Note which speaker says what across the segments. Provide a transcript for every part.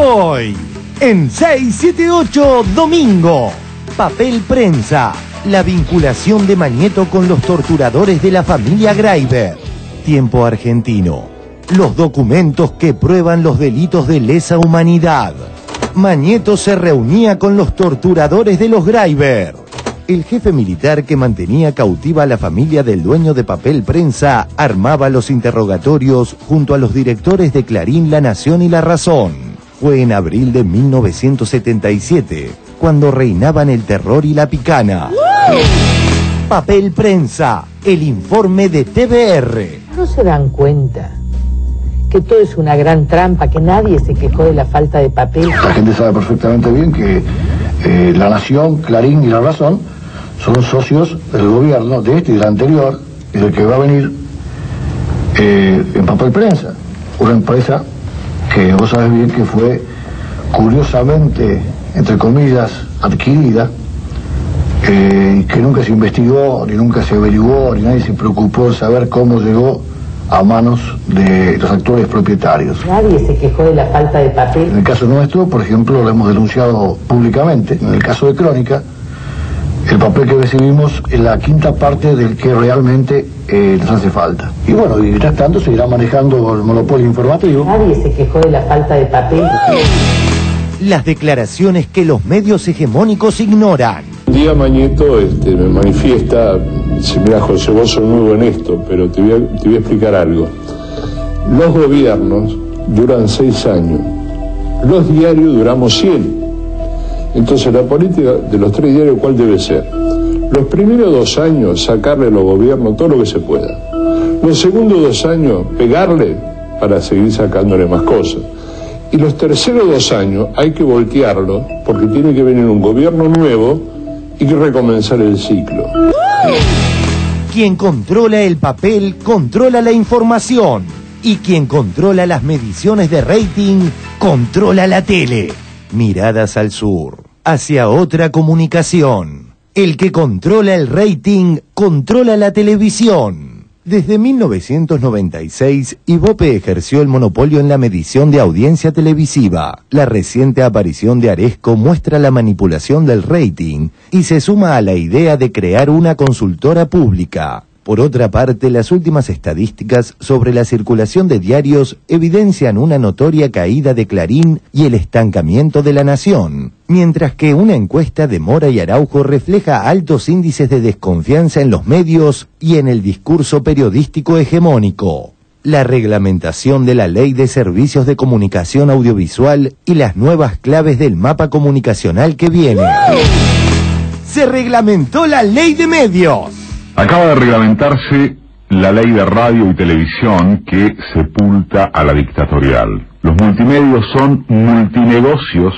Speaker 1: Hoy, en 678 Domingo, papel prensa, la vinculación de Mañeto con los torturadores de la familia Greiber. Tiempo argentino, los documentos que prueban los delitos de lesa humanidad. Mañeto se reunía con los torturadores de los Greiber. El jefe militar que mantenía cautiva a la familia del dueño de papel prensa armaba los interrogatorios junto a los directores de Clarín, La Nación y La Razón. Fue en abril de 1977, cuando reinaban el terror y la picana. Papel prensa, el informe de TVR.
Speaker 2: ¿No se dan cuenta que todo es una gran trampa, que nadie se quejó de la falta de papel?
Speaker 3: La gente sabe perfectamente bien que La Nación, Clarín y La Razón son socios del gobierno, de este y del anterior, y del que va a venir en papel prensa. Una empresa que vos sabés bien que fue curiosamente, entre comillas, adquirida, y que nunca se investigó, ni nunca se averiguó, ni nadie se preocupó de saber cómo llegó a manos de los actuales propietarios.
Speaker 2: Nadie se quejó de la falta de papel.
Speaker 3: En el caso nuestro, por ejemplo, lo hemos denunciado públicamente. En el caso de Crónica, el papel que recibimos es la quinta parte del que realmente nos hace falta. Y bueno, y mientras tanto seguirá manejando el monopolio informativo.
Speaker 2: Nadie se quejó de la falta de papel.
Speaker 1: Las declaraciones que los medios hegemónicos ignoran.
Speaker 4: Un día Mañeto me manifiesta, dice: mira José, vos sos muy buen esto, pero te voy a explicar algo. Los gobiernos duran 6 años, los diarios duramos 100. Entonces la política de los 3 diarios, ¿cuál debe ser? Los primeros 2 años sacarle a los gobiernos todo lo que se pueda. Los segundos 2 años pegarle para seguir sacándole más cosas. Y los terceros 2 años hay que voltearlo porque tiene que venir un gobierno nuevo y que recomenzar el ciclo.
Speaker 1: Quien controla el papel, controla la información. Y quien controla las mediciones de rating, controla la tele. Miradas al sur, hacia otra comunicación. El que controla el rating, controla la televisión. Desde 1996, Ibope ejerció el monopolio en la medición de audiencia televisiva. La reciente aparición de Aresco muestra la manipulación del rating y se suma a la idea de crear una consultora pública. Por otra parte, las últimas estadísticas sobre la circulación de diarios evidencian una notoria caída de Clarín y el estancamiento de La Nación, mientras que una encuesta de Mora y Araujo refleja altos índices de desconfianza en los medios y en el discurso periodístico hegemónico. La reglamentación de la Ley de Servicios de Comunicación Audiovisual y las nuevas claves del mapa comunicacional que viene. Se reglamentó la Ley de Medios.
Speaker 5: Acaba de reglamentarse la ley de radio y televisión que sepulta a la dictatorial. Los multimedios son multinegocios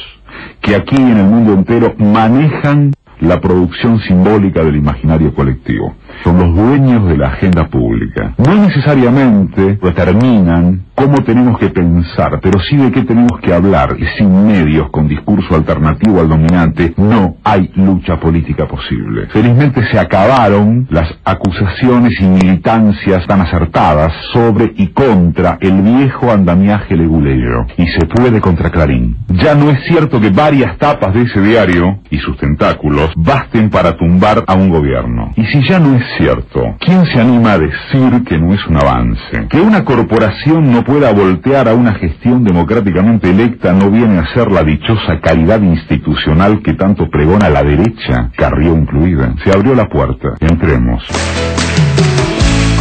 Speaker 5: que aquí en el mundo entero manejan la producción simbólica del imaginario colectivo. Son los dueños de la agenda pública. No necesariamente determinan cómo tenemos que pensar, pero sí de qué tenemos que hablar. Y sin medios, con discurso alternativo al dominante, no hay lucha política posible. Felizmente se acabaron las acusaciones y militancias tan acertadas sobre y contra el viejo andamiaje legulero. Y se puede contra Clarín. Ya no es cierto que varias tapas de ese diario y sus tentáculos basten para tumbar a un gobierno. Y si ya no es cierto, ¿quién se anima a decir que no es un avance? Que una corporación no pueda voltear a una gestión democráticamente electa no viene a ser la dichosa calidad institucional que tanto pregona la derecha, Carrió incluida. Se abrió la puerta. Entremos.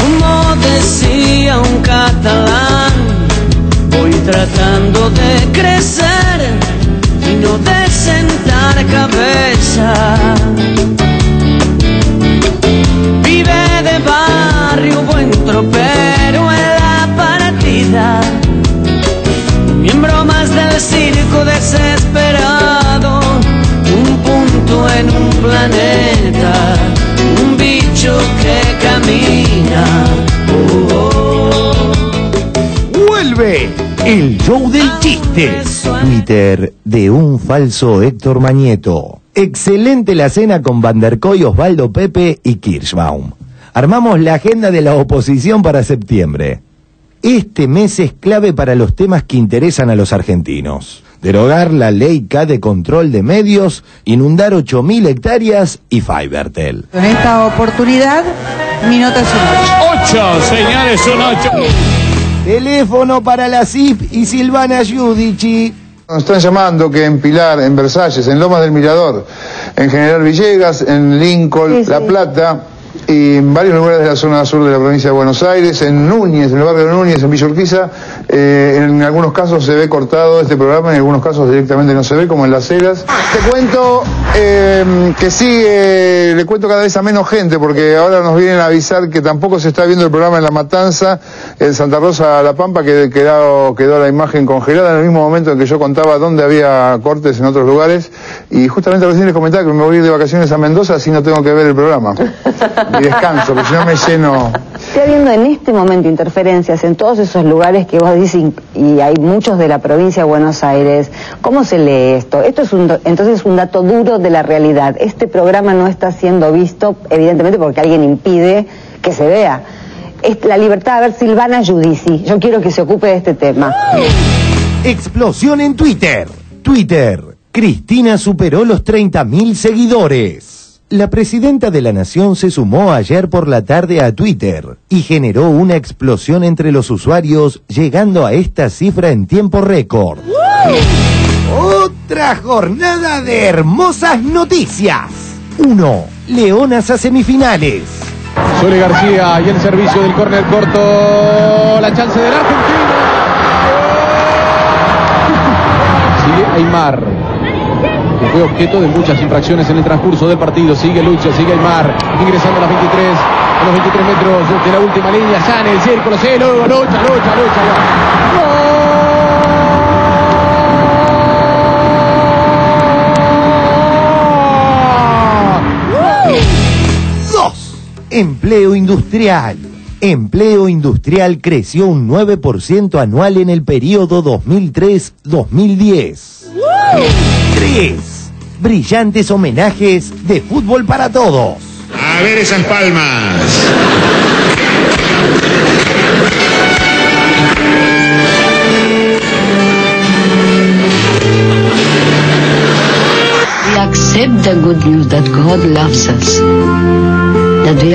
Speaker 6: Como decía un catalán, voy tratando de crecer y no de sentar cabeza. Vive de barrio, buen tropero en la partida, miembro más del circo desesperado, un punto en un planeta, un bicho que camina.
Speaker 1: ¡Vuelve! El show del chiste. Twitter de un falso Héctor Mañeto. Excelente la cena con Van der Koy, Osvaldo Pepe y Kirschbaum. Armamos la agenda de la oposición para septiembre. Este mes es clave para los temas que interesan a los argentinos. derogar la ley K de control de medios, inundar 8.000 hectáreas y Fibertel.
Speaker 7: En esta oportunidad, mi nota es un
Speaker 8: 8, señores, un 8.
Speaker 1: Teléfono para la CIP y Silvana Giudici.
Speaker 9: Nos están llamando que en Pilar, en Versalles, en Lomas del Mirador, en General Villegas, en Lincoln, La Plata y en varios lugares de la zona sur de la provincia de Buenos Aires, en Núñez, en el barrio de Núñez, en Villa Urquiza, en algunos casos se ve cortado este programa, en algunos casos directamente no se ve, como en Las Heras. Te cuento que sigue, le cuento cada vez a menos gente, porque ahora nos vienen a avisar que tampoco se está viendo el programa en La Matanza, en Santa Rosa, La Pampa, que quedó la imagen congelada en el mismo momento en que yo contaba dónde había cortes en otros lugares, y justamente recién les comentaba que me voy a ir de vacaciones a Mendoza, así no tengo que ver el programa. Y descanso, porque si no me lleno.
Speaker 10: Está habiendo en este momento interferencias en todos esos lugares que vos decís, y hay muchos de la provincia de Buenos Aires. ¿Cómo se lee esto? Esto es entonces un dato duro de la realidad. Este programa no está siendo visto, evidentemente, porque alguien impide que se vea. Es la libertad. A ver, Silvana Giudici, yo quiero que se ocupe de este tema.
Speaker 1: Explosión en Twitter. Cristina superó los 30.000 seguidores. La presidenta de la Nación se sumó ayer por la tarde a Twitter y generó una explosión entre los usuarios, llegando a esta cifra en tiempo récord. Otra jornada de hermosas noticias. 1. Leonas a semifinales.
Speaker 8: Sole García y el servicio del córner corto. La chance del Argentina. Sigue Aymar, que fue objeto de muchas infracciones en el transcurso del partido. Sigue Lucha, sigue Aymar, ingresando a los 23 metros de la última línea, ya en el círculo, lucha.
Speaker 1: ¡Dos! Empleo industrial. Empleo industrial creció un 9% anual en el periodo 2003-2010. 3. Brillantes homenajes de fútbol para todos.
Speaker 11: A ver esas palmas.
Speaker 12: We accept the good news that God loves us, that we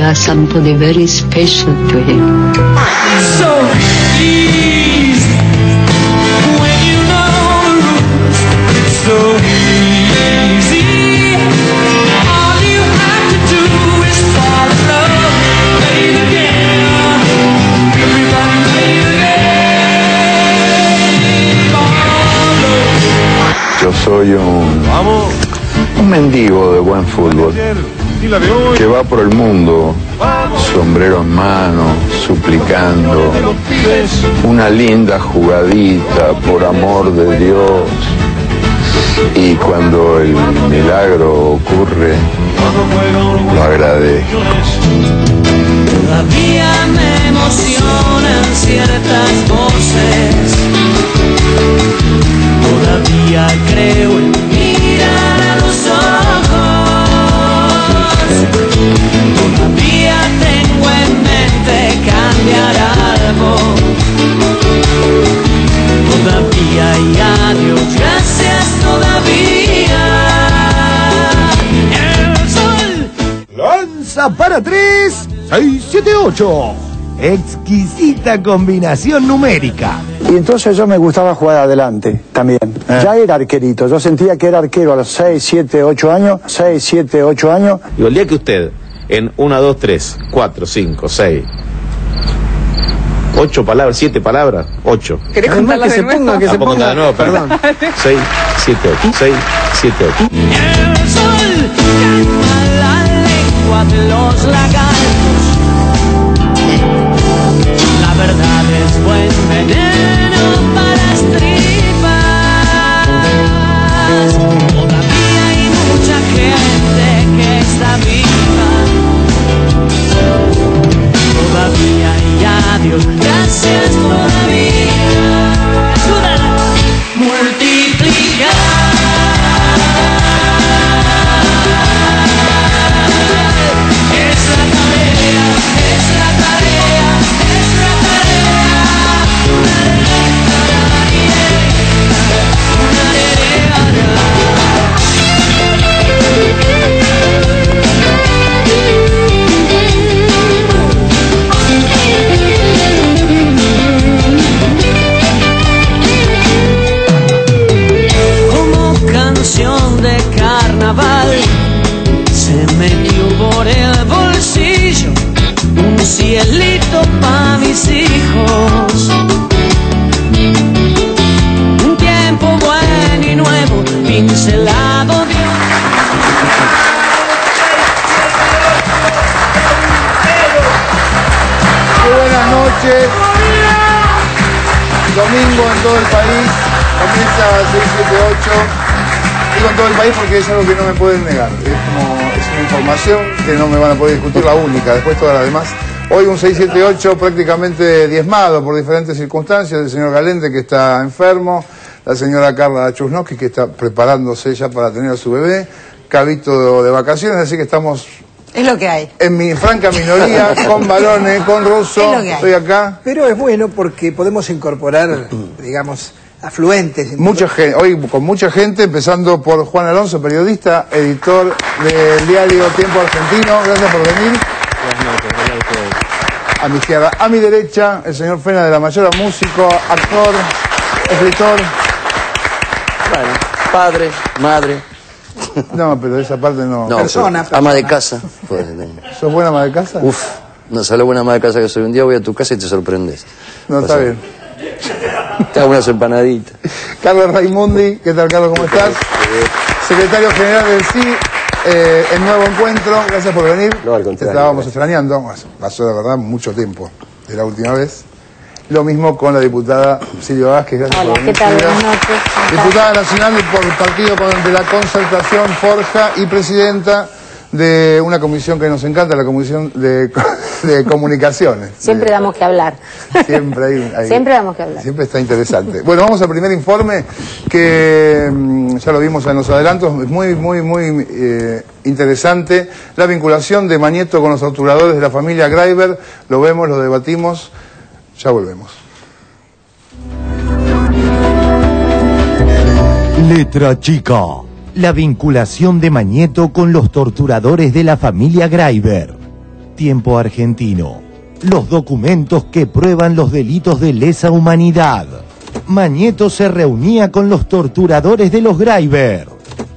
Speaker 12: are somebody very special to Him.
Speaker 6: So please, when you know it's so easy, all you have to do is fall in love, play again, everybody play again.
Speaker 13: Yo soy un mendigo de buen fútbol que va por el mundo, sombrero en mano, suplicando una linda jugadita por amor de Dios, y cuando el milagro ocurre lo agradezco.
Speaker 6: Todavía me emocionan ciertas voces, todavía creo en mirar a los ojos, todavía tengo en mente cambiar algo, todavía y adiós, gracias todavía. El sol
Speaker 1: Lanza para 3, 6, 7, 8. Exquisita combinación numérica.
Speaker 14: Y entonces yo me gustaba jugar adelante también. Ya era arquerito, yo sentía que era arquero a los 6, 7, 8 años.
Speaker 15: Digo, el día que usted en 1, 2, 3, 4, 5, 6, 8 palabras, 7 palabras, 8.
Speaker 7: ¿Querés contarla de nuevo?
Speaker 15: Que se ponga de nuevo, perdón. 6, 7, 8, 6, 7, 8.
Speaker 6: El sol calma la lengua de los lagartos. La verdad es buen veneno para las tripas. Todavía hay mucha gente que está viva. Todavía y adiós, gracias todavía. Ayúdala, multiplicar. Es la tarea, es la tarea, es la tarea.
Speaker 9: todo el país, comienza 678. Digo en todo el país porque es algo que no me pueden negar. Es una información que no me van a poder discutir, la única, después todas las demás. Hoy un 678 prácticamente diezmado por diferentes circunstancias, el señor Galente que está enfermo, la señora Carla Chusnowski que está preparándose ya para tener a su bebé, Cabito de vacaciones, así que estamos...
Speaker 7: Es lo que hay.
Speaker 9: En mi franca minoría, con varones, con ruso, estoy acá.
Speaker 16: Pero es bueno porque podemos incorporar, digamos, afluentes.
Speaker 9: Mucha gente, hoy con mucha gente, empezando por Juan Alonso, periodista, editor del diario Tiempo Argentino. Gracias por venir. A mi izquierda. A mi derecha, el señor Fena de la Mayora, músico, actor, escritor.
Speaker 17: Bueno, padre, madre.
Speaker 9: No, pero esa parte no.
Speaker 17: No, persona. Ama de casa. Pues,
Speaker 9: ¿Sos buena ama de casa?
Speaker 17: Uf, no sabes lo buena ama de casa que soy. Un día voy a tu casa y te sorprendes.
Speaker 9: No, está bien.
Speaker 17: Te hago unas empanaditas.
Speaker 9: Carlos Raimundi, ¿qué tal, Carlos? ¿Cómo estás? Secretario General del CI, en Nuevo Encuentro, gracias por venir.
Speaker 17: No, al contrario.
Speaker 9: Te estábamos extrañando, pasó de verdad mucho tiempo de la última vez. Lo mismo con la diputada Silvia Vázquez, gracias por venir.
Speaker 10: ¿Qué tal? Buenas noches.
Speaker 9: Diputada nacional por el Partido de la Concertación, Forja, y presidenta de una comisión que nos encanta, la Comisión de Comunicaciones.
Speaker 10: Siempre damos que hablar.
Speaker 9: Siempre hay,
Speaker 10: Siempre damos que hablar.
Speaker 9: Siempre está interesante. Bueno, vamos al primer informe que ya lo vimos en los adelantos, es muy interesante. La vinculación de Mañeto con los torturadores de la familia Greiber, lo vemos, lo debatimos, ya volvemos.
Speaker 1: Letra chica. La vinculación de Mañeto con los torturadores de la familia Greiber. Tiempo Argentino. Los documentos que prueban los delitos de lesa humanidad. Mañeto se reunía con los torturadores de los Greiber.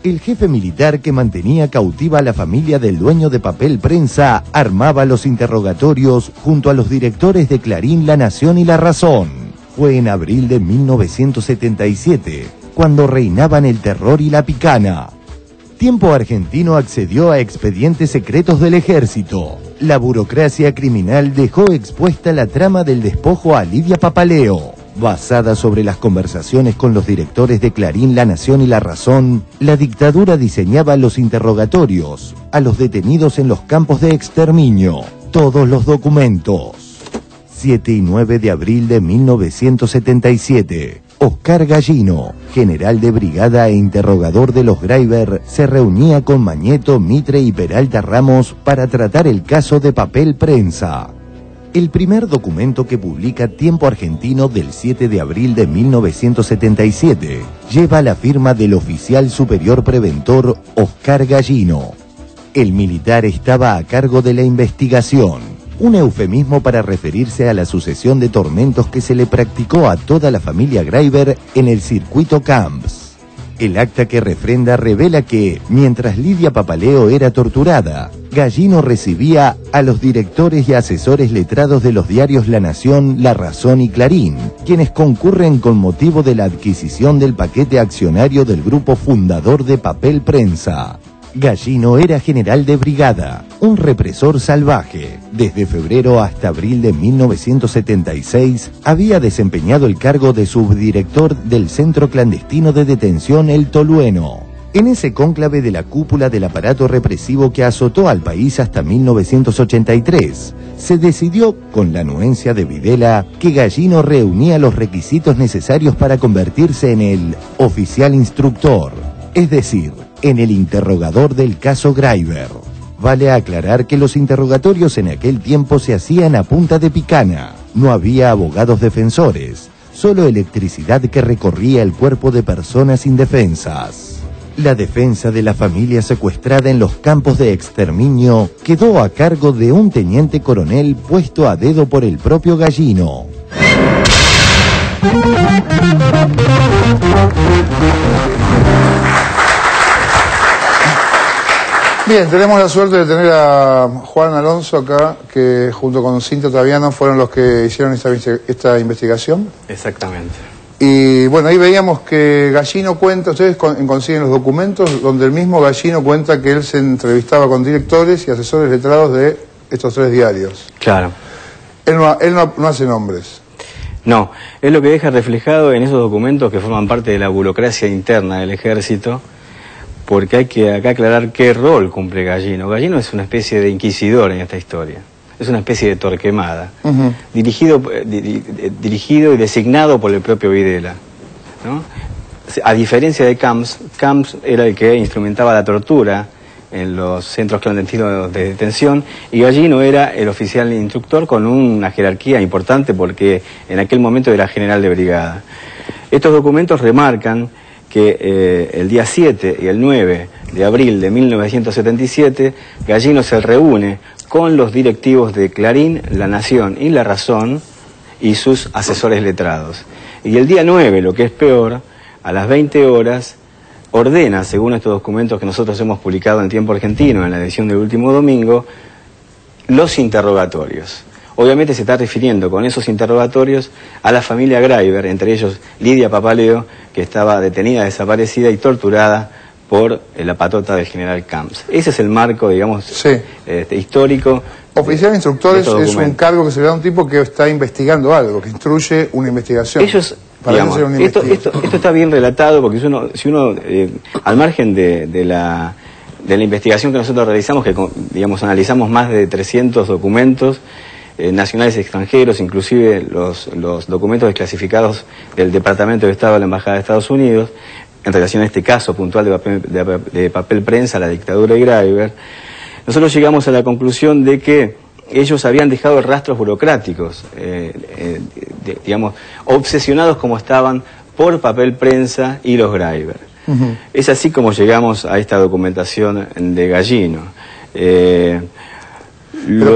Speaker 1: El jefe militar que mantenía cautiva a la familia del dueño de Papel Prensa armaba los interrogatorios junto a los directores de Clarín, La Nación y La Razón. Fue en abril de 1977. Cuando reinaban el terror y la picana. Tiempo Argentino accedió a expedientes secretos del ejército. La burocracia criminal dejó expuesta la trama del despojo a Lidia Papaleo. Basada sobre las conversaciones con los directores de Clarín, La Nación y La Razón, la dictadura diseñaba los interrogatorios a los detenidos en los campos de exterminio. Todos los documentos. 7 y 9 de abril de 1977. Oscar Gallino, general de brigada e interrogador de los Greiber, se reunía con Mañeto, Mitre y Peralta Ramos para tratar el caso de Papel Prensa. El primer documento que publica Tiempo Argentino del 7 de abril de 1977 lleva la firma del oficial superior preventor Oscar Gallino. El militar estaba a cargo de la investigación. Un eufemismo para referirse a la sucesión de tormentos que se le practicó a toda la familia Greiber en el circuito Camps. El acta que refrenda revela que, mientras Lidia Papaleo era torturada, Gallino recibía a los directores y asesores letrados de los diarios La Nación, La Razón y Clarín, quienes concurren con motivo de la adquisición del paquete accionario del grupo fundador de Papel Prensa. Gallino era general de brigada, un represor salvaje. Desde febrero hasta abril de 1976 había desempeñado el cargo de subdirector del Centro Clandestino de Detención El Tolueno. En ese cónclave de la cúpula del aparato represivo que azotó al país hasta 1983, se decidió, con la anuencia de Videla, que Gallino reunía los requisitos necesarios para convertirse en el oficial instructor, es decir, en el interrogador del caso Greiber. Vale aclarar que los interrogatorios en aquel tiempo se hacían a punta de picana. No había abogados defensores, solo electricidad que recorría el cuerpo de personas indefensas. La defensa de la familia secuestrada en los campos de exterminio quedó a cargo de un teniente coronel puesto a dedo por el propio Gallino.
Speaker 9: Bien, tenemos la suerte de tener a Juan Alonso acá, que junto con Cintia Ottaviano fueron los que hicieron esta investigación.
Speaker 18: Exactamente.
Speaker 9: Y bueno, ahí veíamos que Gallino cuenta, ustedes consiguen los documentos donde el mismo Gallino cuenta que él se entrevistaba con directores y asesores letrados de estos 3 diarios.
Speaker 18: Claro.
Speaker 9: Él no hace nombres.
Speaker 18: No, es lo que deja reflejado en esos documentos que forman parte de la burocracia interna del ejército, porque hay que acá aclarar qué rol cumple Gallino. Gallino es una especie de inquisidor en esta historia, es una especie de Torquemada, dirigido y designado por el propio Videla, ¿no? A diferencia de Camps era el que instrumentaba la tortura en los centros clandestinos de detención, y Gallino era el oficial instructor con una jerarquía importante porque en aquel momento era general de brigada. Estos documentos remarcan que el día 7 y el 9 de abril de 1977 Gallino se reúne con los directivos de Clarín, La Nación y La Razón y sus asesores letrados. Y el día 9, lo que es peor, a las 20 horas, ordena, según estos documentos que nosotros hemos publicado en Tiempo Argentino, en la edición del último domingo, los interrogatorios. Obviamente se está refiriendo con esos interrogatorios a la familia Graiber, entre ellos Lidia Papaleo, que estaba detenida, desaparecida y torturada por la patota del general Camps. Ese es el marco, digamos, histórico.
Speaker 9: Oficial instructor es un cargo que se le da a un tipo que está investigando algo, que instruye una investigación.
Speaker 18: Ellos, digamos, esto está bien relatado porque si uno al margen de la investigación que nosotros realizamos, que digamos analizamos más de 300 documentos nacionales y extranjeros, inclusive los documentos desclasificados del Departamento de Estado de la Embajada de Estados Unidos, en relación a este caso puntual de papel prensa, la dictadura de Graiber, nosotros llegamos a la conclusión de que ellos habían dejado rastros burocráticos, digamos, obsesionados como estaban por papel prensa y los Graiber. Es así como llegamos a esta documentación de Gallino.
Speaker 9: Pero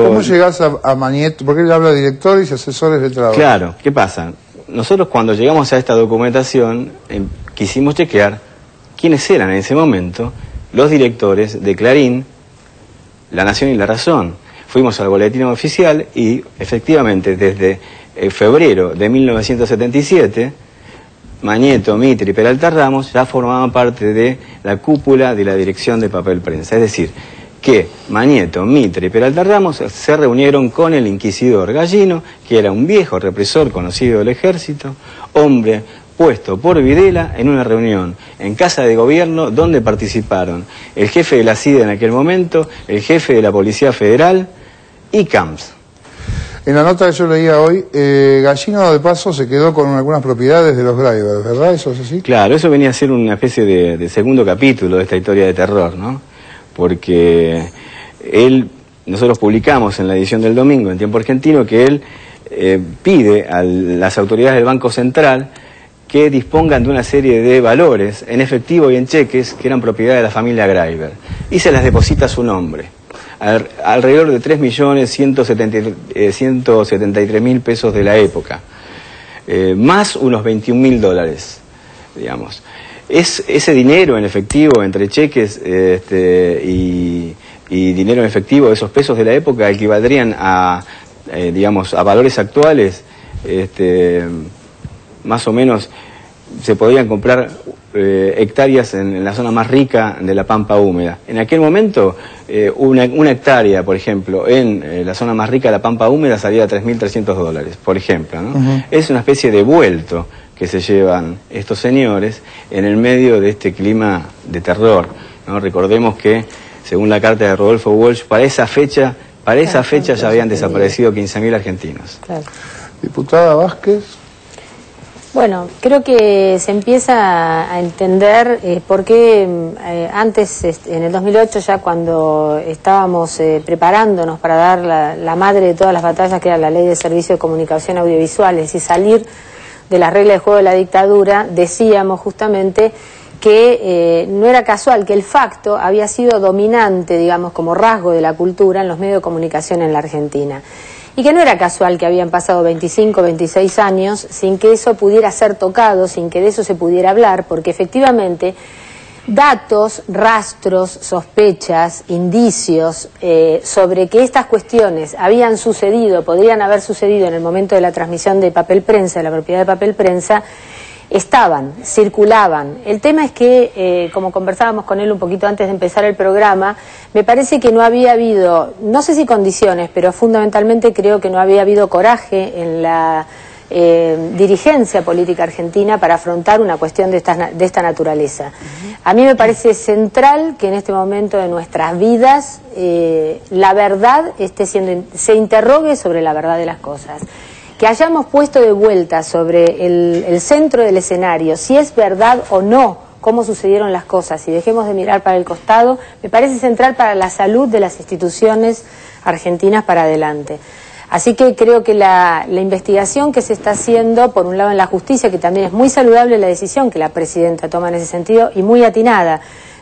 Speaker 9: ¿cómo llegás a Mañeto? Porque él habla de directores y asesores de trabajo.
Speaker 18: Claro, ¿qué pasa? Nosotros cuando llegamos a esta documentación quisimos chequear quiénes eran en ese momento los directores de Clarín, La Nación y La Razón. Fuimos al boletín oficial y efectivamente desde febrero de 1977 Mañeto, Mitre y Peralta Ramos ya formaban parte de la cúpula de la dirección de papel prensa. Es decir, que Mañeto, Mitre y Peralta Ramos se reunieron con el inquisidor Gallino, que era un viejo represor conocido del ejército, hombre puesto por Videla en una reunión en Casa de Gobierno donde participaron el jefe de la CIDE en aquel momento, el jefe de la Policía Federal y Camps.
Speaker 9: En la nota que yo leía hoy, Gallino de paso se quedó con algunas propiedades de los Graiber, ¿verdad? ¿Eso es así?
Speaker 18: Claro, eso venía a ser una especie de segundo capítulo de esta historia de terror, ¿no? Porque nosotros publicamos en la edición del domingo en Tiempo Argentino que él pide a las autoridades del Banco Central que dispongan de una serie de valores en efectivo y en cheques que eran propiedad de la familia Graiber y se las deposita a su nombre, alrededor de 3.173.000 pesos de la época, más unos $21.000, digamos. Ese dinero en efectivo, entre cheques y dinero en efectivo, esos pesos de la época equivaldrían a, digamos, a valores actuales, más o menos se podían comprar hectáreas en la zona más rica de la Pampa Húmeda. En aquel momento, una hectárea, por ejemplo, en la zona más rica de la Pampa Húmeda salía a $3.300, por ejemplo, ¿no? Es una especie de vuelto que se llevan estos señores en el medio de este clima de terror, ¿no? Recordemos que, según la carta de Rodolfo Walsh, para esa fecha ya habían desaparecido 15.000 argentinos.
Speaker 10: Claro.
Speaker 9: Diputada Vázquez.
Speaker 19: Bueno, creo que se empieza a entender por qué antes, en el 2008, ya cuando estábamos preparándonos para dar la madre de todas las batallas, que era la Ley de Servicio de Comunicación Audiovisuales, y salir de las reglas de juego de la dictadura, decíamos justamente que no era casual, que el facto había sido dominante, digamos, como rasgo de la cultura en los medios de comunicación en la Argentina. Y que no era casual que habían pasado 25, 26 años sin que eso pudiera ser tocado, sin que de eso se pudiera hablar, porque efectivamente datos, rastros, sospechas, indicios sobre que estas cuestiones habían sucedido, podrían haber sucedido en el momento de la transmisión de papel prensa, de la propiedad de papel prensa, estaban, circulaban. El tema es que, como conversábamos con él un poquito antes de empezar el programa, me parece que no había habido, no sé si condiciones, pero fundamentalmente creo que no había habido coraje en dirigencia política argentina para afrontar una cuestión de esta naturaleza. A mí me parece central que en este momento de nuestras vidas la verdad se interrogue sobre la verdad de las cosas. Que hayamos puesto de vuelta sobre el centro del escenario si es verdad o no cómo sucedieron las cosas y dejemos de mirar para el costado, me parece central para la salud de las instituciones argentinas para adelante. Así que creo que la investigación que se está haciendo, por un lado en la justicia, que también es muy saludable la decisión que la presidenta toma en ese sentido y muy atinada,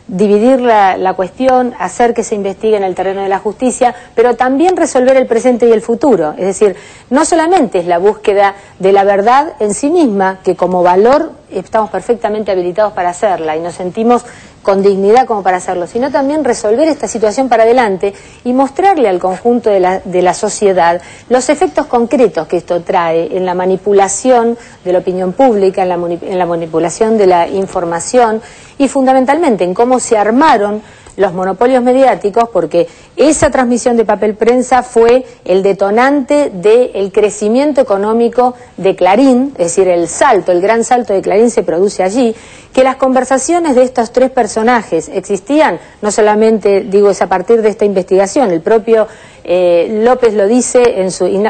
Speaker 19: dividir la cuestión, hacer que se investigue en el terreno de la justicia, pero también resolver el presente y el futuro. Es decir, no solamente es la búsqueda de la verdad en sí misma, que como valor estamos perfectamente habilitados para hacerla y nos sentimos con dignidad como para hacerlo, sino también resolver esta situación para adelante y mostrarle al conjunto de la sociedad los efectos concretos que esto trae en la manipulación de la opinión pública, en la manipulación de la información y fundamentalmente en cómo se armaron los monopolios mediáticos, porque esa transmisión de papel prensa fue el detonante del crecimiento económico de Clarín, es decir, el gran salto de Clarín se produce allí, que las conversaciones de estos tres personajes existían, no solamente, digo, es a partir de esta investigación, el propio López lo dice,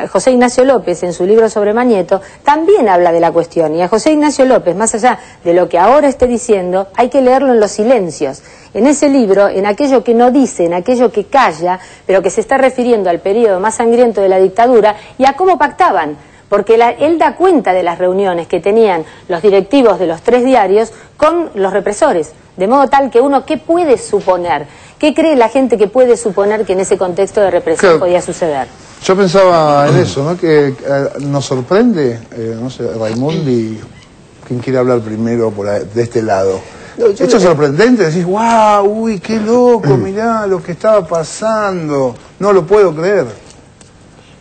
Speaker 19: José Ignacio López en su libro sobre Mañeto, también habla de la cuestión, y a José Ignacio López, más allá de lo que ahora esté diciendo, hay que leerlo en los silencios. En ese libro, en aquello que no dice, en aquello que calla, pero que se está refiriendo al periodo más sangriento de la dictadura y a cómo pactaban, porque él da cuenta de las reuniones que tenían los directivos de los tres diarios con los represores, de modo tal que uno, ¿qué puede suponer? ¿Qué cree la gente que puede suponer que en ese contexto de represión podía suceder?
Speaker 9: Yo pensaba en eso, ¿no? Que nos sorprende, no sé, Raimundi, ¿quién quiere hablar primero de este lado? No, esto es sorprendente, decís, wow, uy, qué loco, mirá lo que estaba pasando, no lo puedo creer.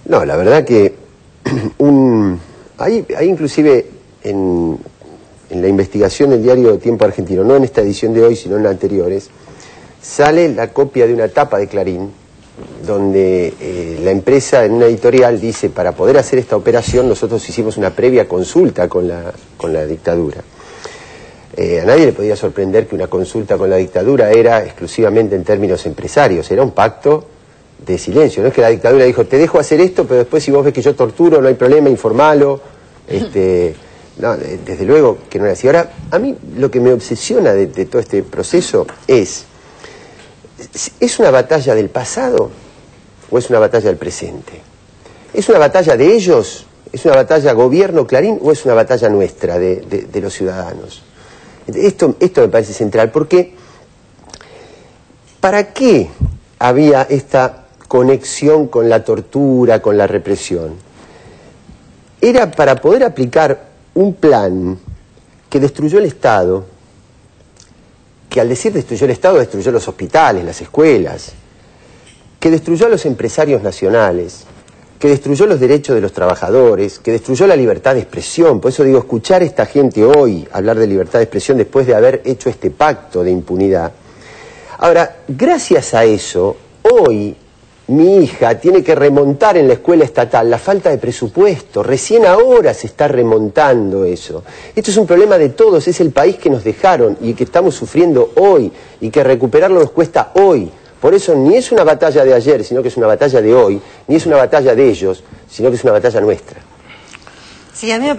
Speaker 20: No, la verdad que hay inclusive en la investigación del diario Tiempo Argentino, no en esta edición de hoy, sino en las anteriores, sale la copia de una tapa de Clarín, donde la empresa en una editorial dice, para poder hacer esta operación nosotros hicimos una previa consulta con la dictadura. A nadie le podía sorprender que una consulta con la dictadura era exclusivamente en términos empresarios, era un pacto de silencio. No es que la dictadura dijo, te dejo hacer esto, pero después si vos ves que yo torturo, no hay problema, informalo. No, desde luego que no era así. Ahora, a mí lo que me obsesiona de todo este proceso ¿es una batalla del pasado o es una batalla del presente? ¿Es una batalla de ellos? ¿Es una batalla gobierno Clarín o es una batalla nuestra de los ciudadanos? Esto me parece central, porque ¿para qué había esta conexión con la tortura, con la represión? Era para poder aplicar un plan que destruyó el Estado, que al decir destruyó el Estado, destruyó los hospitales, las escuelas, que destruyó a los empresarios nacionales, que destruyó los derechos de los trabajadores, que destruyó la libertad de expresión. Por eso digo, escuchar a esta gente hoy hablar de libertad de expresión después de haber hecho este pacto de impunidad. Ahora, gracias a eso, hoy mi hija tiene que remontar en la escuela estatal la falta de presupuesto. Recién ahora se está remontando eso. Esto es un problema de todos, es el país que nos dejaron y que estamos sufriendo hoy y que recuperarlo nos cuesta hoy. Por eso ni es una batalla de ayer, sino que es una batalla de hoy, ni es una batalla de ellos, sino que es una batalla nuestra.
Speaker 7: Sí, a mí me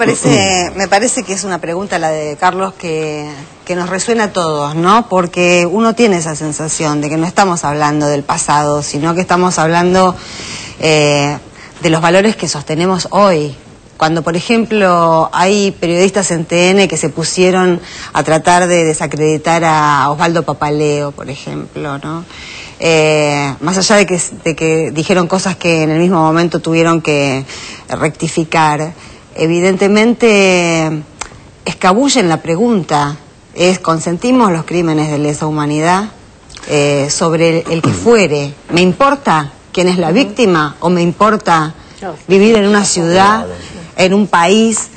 Speaker 7: parece que es una pregunta la de Carlos que nos resuena a todos, ¿no? Porque uno tiene esa sensación de que no estamos hablando del pasado, sino que estamos hablando de los valores que sostenemos hoy. Cuando, por ejemplo, hay periodistas en TN que se pusieron a tratar de desacreditar a Osvaldo Papaleo, por ejemplo, ¿no? Más allá de que dijeron cosas que en el mismo momento tuvieron que rectificar, evidentemente escabullen la pregunta, ¿consentimos los crímenes de lesa humanidad sobre el que fuere? ¿Me importa quién es la víctima o me importa vivir en una ciudad, en un país,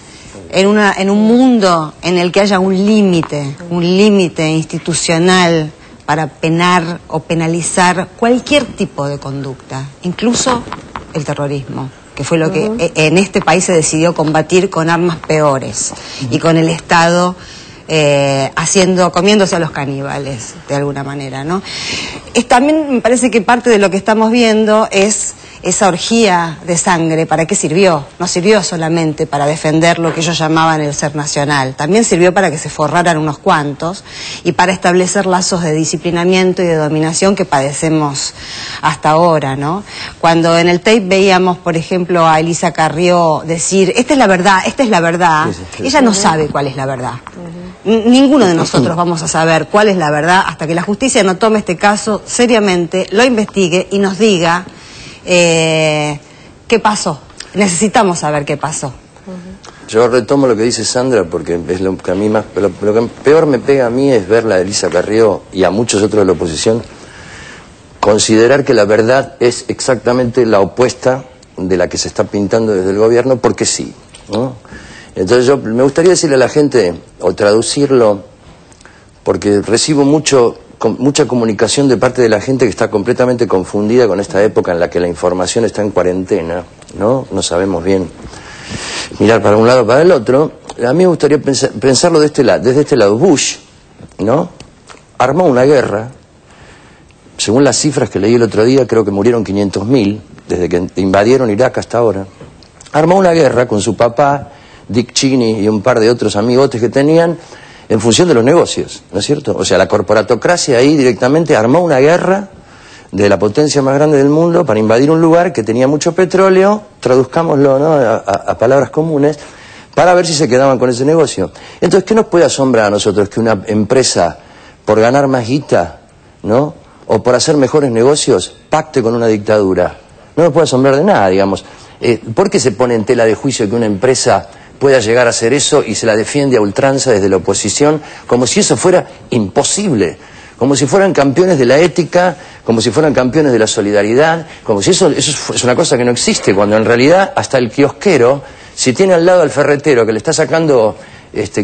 Speaker 7: en un mundo en el que haya un límite institucional para penar o penalizar cualquier tipo de conducta, incluso el terrorismo? que fue lo que en este país se decidió combatir con armas peores y con el Estado comiéndose a los caníbales, de alguna manera, ¿no? También me parece que parte de lo que estamos viendo es esa orgía de sangre. ¿Para qué sirvió? No sirvió solamente para defender lo que ellos llamaban el ser nacional, también sirvió para que se forraran unos cuantos y para establecer lazos de disciplinamiento y de dominación que padecemos hasta ahora, ¿no? Cuando en el tape veíamos, por ejemplo, a Elisa Carrió decir, esta es la verdad, ella no sabe cuál es la verdad. Ninguno de nosotros vamos a saber cuál es la verdad hasta que la justicia no tome este caso seriamente, lo investigue y nos diga qué pasó. Necesitamos saber qué pasó.
Speaker 17: Yo retomo lo que dice Sandra porque es lo que a mí más, lo que peor me pega a mí es ver a Elisa Carrió y a muchos otros de la oposición considerar que la verdad es exactamente la opuesta de la que se está pintando desde el gobierno porque sí, ¿no? Entonces me gustaría decirle a la gente, o traducirlo, porque recibo mucha comunicación de parte de la gente que está completamente confundida con esta época en la que la información está en cuarentena, ¿no? No sabemos bien mirar para un lado o para el otro. A mí me gustaría pensarlo desde este lado. Bush, ¿no? Armó una guerra, según las cifras que leí el otro día, creo que murieron 500.000 desde que invadieron Irak hasta ahora. Armó una guerra con su papá, Dick Cheney y un par de otros amigotes que tenían en función de los negocios, ¿no es cierto? O sea, la corporatocracia ahí directamente armó una guerra de la potencia más grande del mundo para invadir un lugar que tenía mucho petróleo, traduzcámoslo, ¿no?, a palabras comunes, para ver si se quedaban con ese negocio. Entonces, ¿qué nos puede asombrar a nosotros que una empresa, por ganar más guita, ¿no?, o por hacer mejores negocios, pacte con una dictadura? No nos puede asombrar de nada, digamos. ¿Por qué se pone en tela de juicio que una empresa pueda llegar a hacer eso y se la defiende a ultranza desde la oposición, como si eso fuera imposible, como si fueran campeones de la ética, como si fueran campeones de la solidaridad, como si eso es una cosa que no existe, cuando en realidad hasta el kiosquero, si tiene al lado al ferretero que le está sacando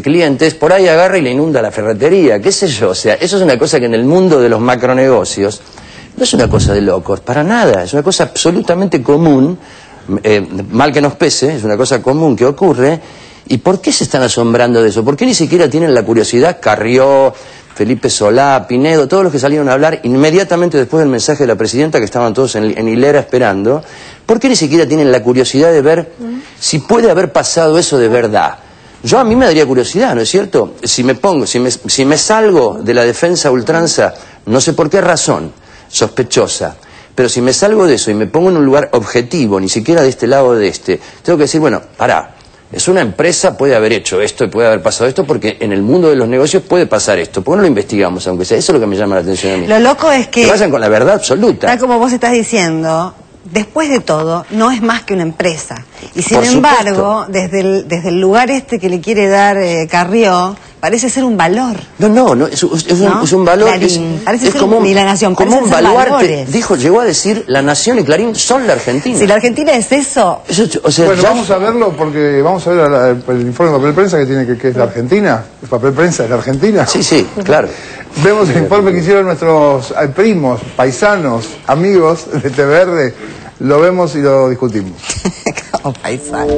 Speaker 17: clientes, por ahí agarra y le inunda la ferretería, qué sé yo. O sea, eso es una cosa que en el mundo de los macronegocios no es una cosa de locos, para nada, es una cosa absolutamente común. Mal que nos pese, es una cosa común que ocurre. ¿Y por qué se están asombrando de eso? ¿Por qué ni siquiera tienen la curiosidad? Carrió, Felipe Solá, Pinedo, todos los que salieron a hablar inmediatamente después del mensaje de la presidenta, que estaban todos en hilera esperando. ¿Por qué ni siquiera tienen la curiosidad de ver si puede haber pasado eso de verdad? A mí me daría curiosidad, ¿no es cierto? Si me salgo de la defensa a ultranza, no sé por qué razón, sospechosa, pero si me salgo de eso y me pongo en un lugar objetivo, ni siquiera de este lado o de este, tengo que decir, bueno, pará, es una empresa, puede haber hecho esto y puede haber pasado esto, porque en el mundo de los negocios puede pasar esto. ¿Por qué no lo investigamos, aunque sea? Eso es lo que me llama la atención a mí.
Speaker 7: Lo loco es que
Speaker 17: vayan con la verdad absoluta.
Speaker 7: Tal como vos estás diciendo, después de todo, no es más que una empresa. Y sin embargo, desde el lugar que le quiere dar Carrió, parece ser un valor.
Speaker 17: No, es un valor.
Speaker 7: Clarín, parece
Speaker 17: es
Speaker 7: ser
Speaker 17: como
Speaker 7: ni la Nación,
Speaker 17: como un baluarte.
Speaker 7: Valores.
Speaker 17: Llegó a decir, La Nación y Clarín son la Argentina.
Speaker 7: Si la Argentina es eso.
Speaker 17: O sea,
Speaker 9: bueno, vamos a verlo porque vamos a ver el informe de papel prensa que es la Argentina. El papel prensa es la Argentina.
Speaker 17: Sí, claro.
Speaker 9: Vemos el informe que hicieron nuestros primos, paisanos, amigos de TVR. Lo vemos y lo discutimos.
Speaker 7: Como paisano.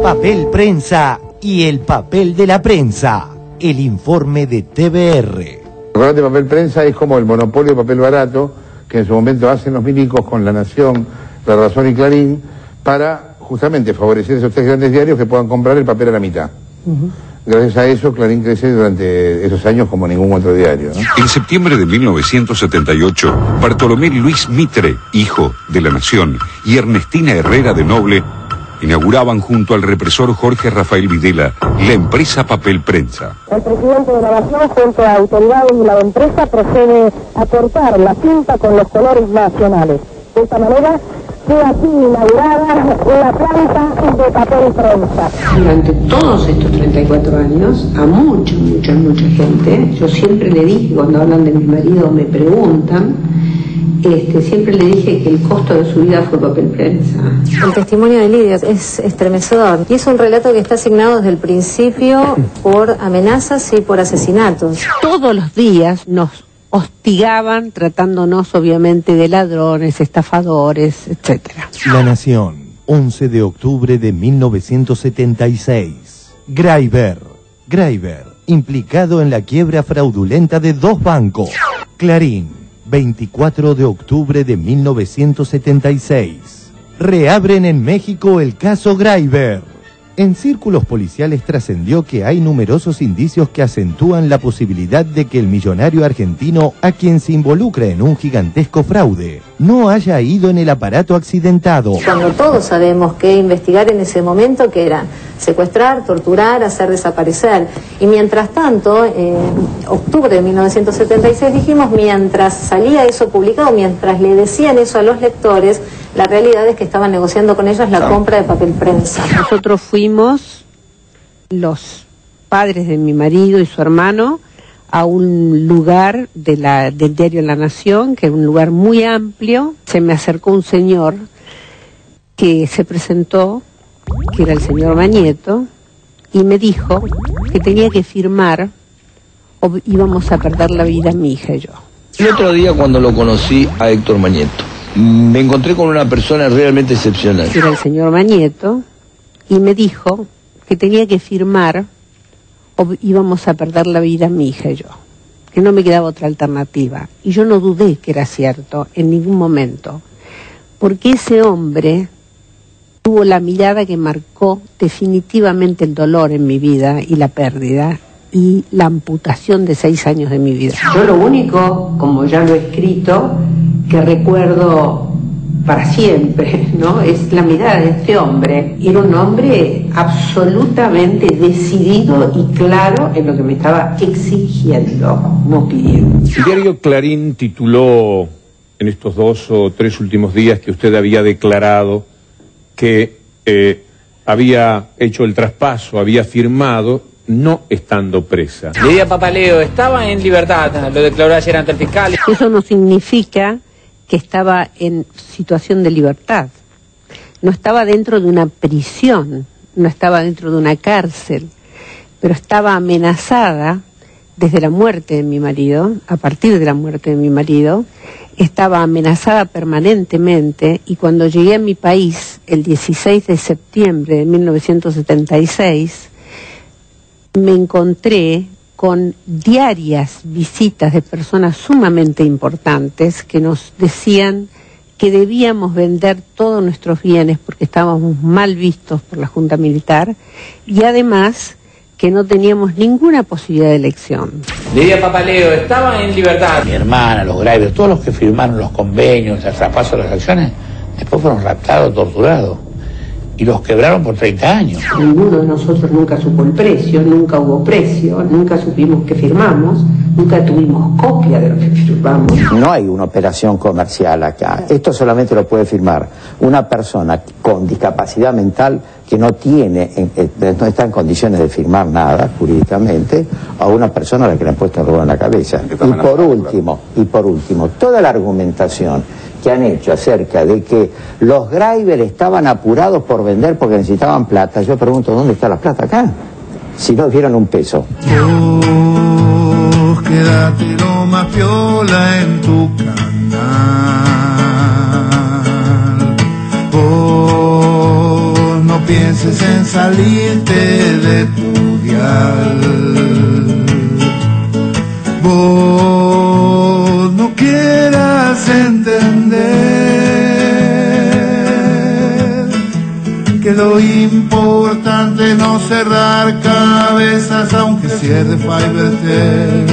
Speaker 1: Papel prensa y el papel de la prensa. El informe de TVR.
Speaker 9: El papel prensa es como el monopolio de papel barato que en su momento hacen los milicos con La Nación, La Razón y Clarín para justamente favorecer esos tres grandes diarios que puedan comprar el papel a la mitad. Gracias a eso, Clarín crece durante esos años como ningún otro diario, ¿no?
Speaker 5: En septiembre de 1978, Bartolomé Luis Mitre, hijo de La Nación, y Ernestina Herrera de Noble, inauguraban junto al represor Jorge Rafael Videla la empresa Papel Prensa.
Speaker 21: El presidente de la Nación, junto a autoridades de la empresa, procede a cortar la cinta con los colores nacionales. De esta manera, fue así inaugurada la planta de papel prensa.
Speaker 2: Durante todos estos 34 años, a mucha gente, yo siempre le dije, cuando hablan de mi marido me preguntan, siempre le dije que el costo de su vida fue papel prensa.
Speaker 19: El testimonio de Lidia es estremecedor y es un relato que está asignado desde el principio por amenazas y por asesinatos.
Speaker 22: Todos los días nos
Speaker 3: hostigaban tratándonos obviamente de ladrones, estafadores, etcétera.
Speaker 1: La Nación, 11 de octubre de 1976. Greiber, implicado en la quiebra fraudulenta de 2 bancos. Clarín, 24 de octubre de 1976. Reabren en México el caso Greiber. En círculos policiales trascendió que hay numerosos indicios que acentúan la posibilidad de que el millonario argentino, a quien se involucra en un gigantesco fraude, no haya ido en el aparato accidentado.
Speaker 19: Cuando todos sabemos que investigar en ese momento que era secuestrar, torturar, hacer desaparecer. Y mientras tanto, en octubre de 1976 dijimos, mientras salía eso publicado, mientras le decían eso a los lectores, la realidad es que estaban negociando con ellos la compra de papel prensa.
Speaker 3: Nosotros fuimos, los padres de mi marido y su hermano, a un lugar del diario La Nación, que es un lugar muy amplio. Se me acercó un señor que se presentó, que era el señor Mañeto, y me dijo que tenía que firmar o íbamos a perder la vida mi hija y yo.
Speaker 22: El otro día, cuando lo conocí a Héctor Mañeto, me encontré con una persona realmente excepcional.
Speaker 3: Era el señor Mañeto, y me dijo que tenía que firmar o íbamos a perder la vida mi hija y yo, que no me quedaba otra alternativa. Y yo no dudé que era cierto en ningún momento, porque ese hombre tuvo la mirada que marcó definitivamente el dolor en mi vida y la pérdida y la amputación de 6 años de mi vida.
Speaker 2: Yo lo único, como ya lo he escrito, que recuerdo para siempre, ¿no?, es la mirada de este hombre. Era un hombre absolutamente decidido y claro en lo que me estaba exigiendo, no pidiendo.
Speaker 23: El diario Clarín tituló en estos 2 o 3 últimos días que usted había declarado que había hecho el traspaso, había firmado, no estando presa.
Speaker 24: Lidia Papaleo estaba en libertad, lo declaró ayer ante el fiscal.
Speaker 3: Eso no significa que estaba en situación de libertad. No estaba dentro de una prisión, no estaba dentro de una cárcel, pero estaba amenazada desde la muerte de mi marido, a partir de la muerte de mi marido, estaba amenazada permanentemente, y cuando llegué a mi país, el 16 de septiembre de 1976, me encontré con diarias visitas de personas sumamente importantes que nos decían que debíamos vender todos nuestros bienes porque estábamos mal vistos por la Junta Militar, y además que no teníamos ninguna posibilidad de elección.
Speaker 24: Lidia Papaleo estaba en libertad.
Speaker 25: Mi hermana, los Greiber, todos los que firmaron los convenios, el traspaso de las acciones, después fueron raptados, torturados, y los quebraron por 30 años.
Speaker 2: Ninguno de nosotros nunca supo el precio, nunca hubo precio, nunca supimos que firmamos, nunca tuvimos copia de lo que firmamos.
Speaker 26: No hay una operación comercial acá. Esto solamente lo puede firmar una persona con discapacidad mental que no está en condiciones de firmar nada jurídicamente, o una persona a la que le han puesto el robo en la cabeza. Y por último, toda la argumentación que han hecho acerca de que los Greiber estaban apurados por vender porque necesitaban plata, yo pregunto, ¿dónde está la plata acá? Si no dieron un peso.
Speaker 27: Vos quédate lo más piola en tu canal. Vos no pienses en salirte de tu dial. Vos no quieras entender que lo importante es no cerrar cabezas aunque cierre Fivertel,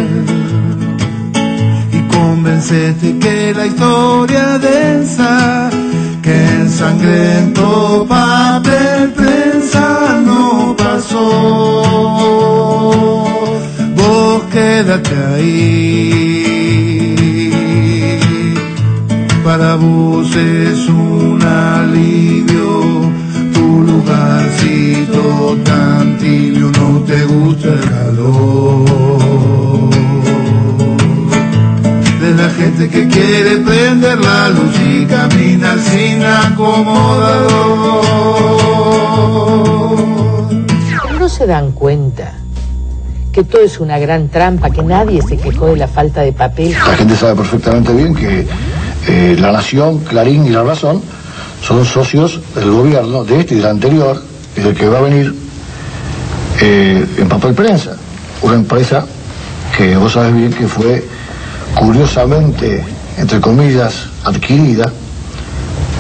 Speaker 27: y convencete que la historia densa que ensangrentó papel prensa no pasó. Vos quédate ahí, para vos es un alivio tu lugarcito tan tibio, no te gusta el calor de la gente que quiere prender la luz y camina sin acomodador.
Speaker 28: ¿No se dan cuenta
Speaker 4: que todo es una gran trampa, que nadie se quejó de la falta de papel.
Speaker 8: La gente sabe perfectamente bien que La Nación, Clarín y La Razón son socios del gobierno, de este y del anterior, y del que va a venir en Papel Prensa, una empresa que vos sabés bien que fue curiosamente, entre comillas, adquirida,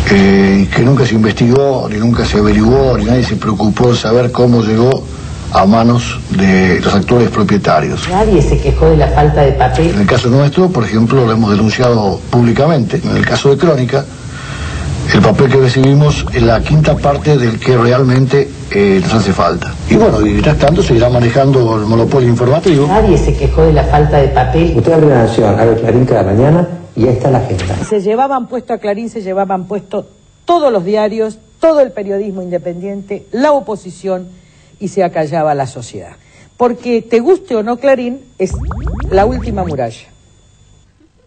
Speaker 8: y que nunca se investigó, ni nunca se averiguó, ni nadie se preocupó de saber cómo llegó a manos de los actuales propietarios.
Speaker 4: Nadie se quejó de la falta de papel.
Speaker 8: En el caso nuestro, por ejemplo, lo hemos denunciado públicamente. En el caso de Crónica, el papel que recibimos es la quinta parte del que realmente nos hace falta. Y bueno, y mientras tanto seguirá manejando el monopolio informativo.
Speaker 4: Nadie se quejó de la falta de papel.
Speaker 11: Usted abre La Nación, abre Clarín cada mañana y ahí está la agenda.
Speaker 4: Se llevaban puesto a Clarín, se llevaban puesto todos los diarios, todo el periodismo independiente, la oposición, y se acallaba la sociedad. Porque te guste o no Clarín, es la última muralla.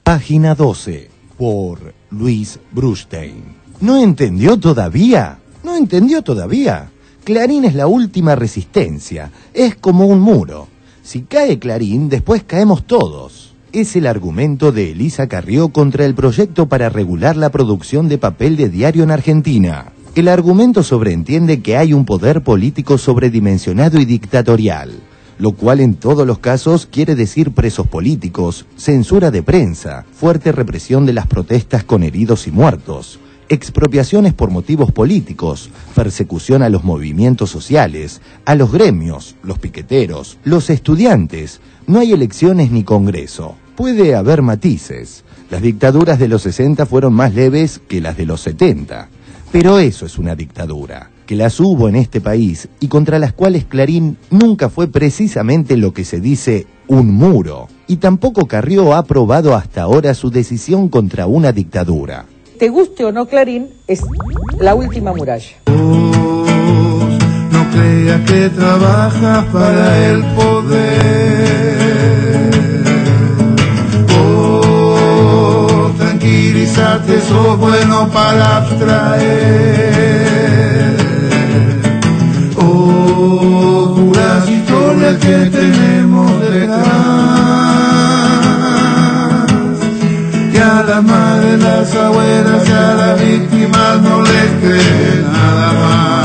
Speaker 1: Página 12, por Luis Brustein. ¿No entendió todavía? ¿No entendió todavía? Clarín es la última resistencia, es como un muro. Si cae Clarín, después caemos todos. Es el argumento de Elisa Carrió contra el proyecto para regular la producción de papel de diario en Argentina. El argumento sobreentiende que hay un poder político sobredimensionado y dictatorial, lo cual en todos los casos quiere decir presos políticos, censura de prensa, fuerte represión de las protestas con heridos y muertos, expropiaciones por motivos políticos, persecución a los movimientos sociales, a los gremios, los piqueteros, los estudiantes. No hay elecciones ni congreso. Puede haber matices. Las dictaduras de los 60 fueron más leves que las de los 70. Pero eso es una dictadura, que las hubo en este país y contra las cuales Clarín nunca fue precisamente lo que se dice un muro. Y tampoco Carrió ha probado hasta ahora su decisión contra una dictadura.
Speaker 4: Te guste o no Clarín, es la última muralla.
Speaker 27: No creas que trabajas para el poder. Oh, tranquilízate, sos bueno para abstraer. Oh, puras historias que tenemos detrás. Y a las madres, las abuelas y a las víctimas no les cree nada más.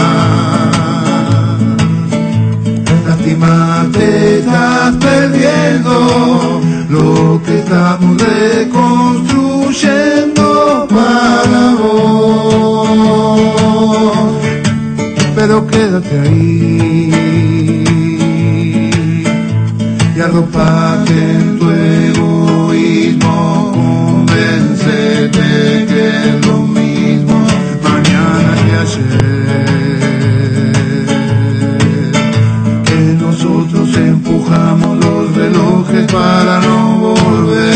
Speaker 27: Lástima, te estás perdiendo lo que estamos reconstruyendo para vos. Pero quédate ahí y arropate en tu egoísmo. Convéncete que es lo mismo mañana que ayer, que nosotros empujamos los relojes para no volver.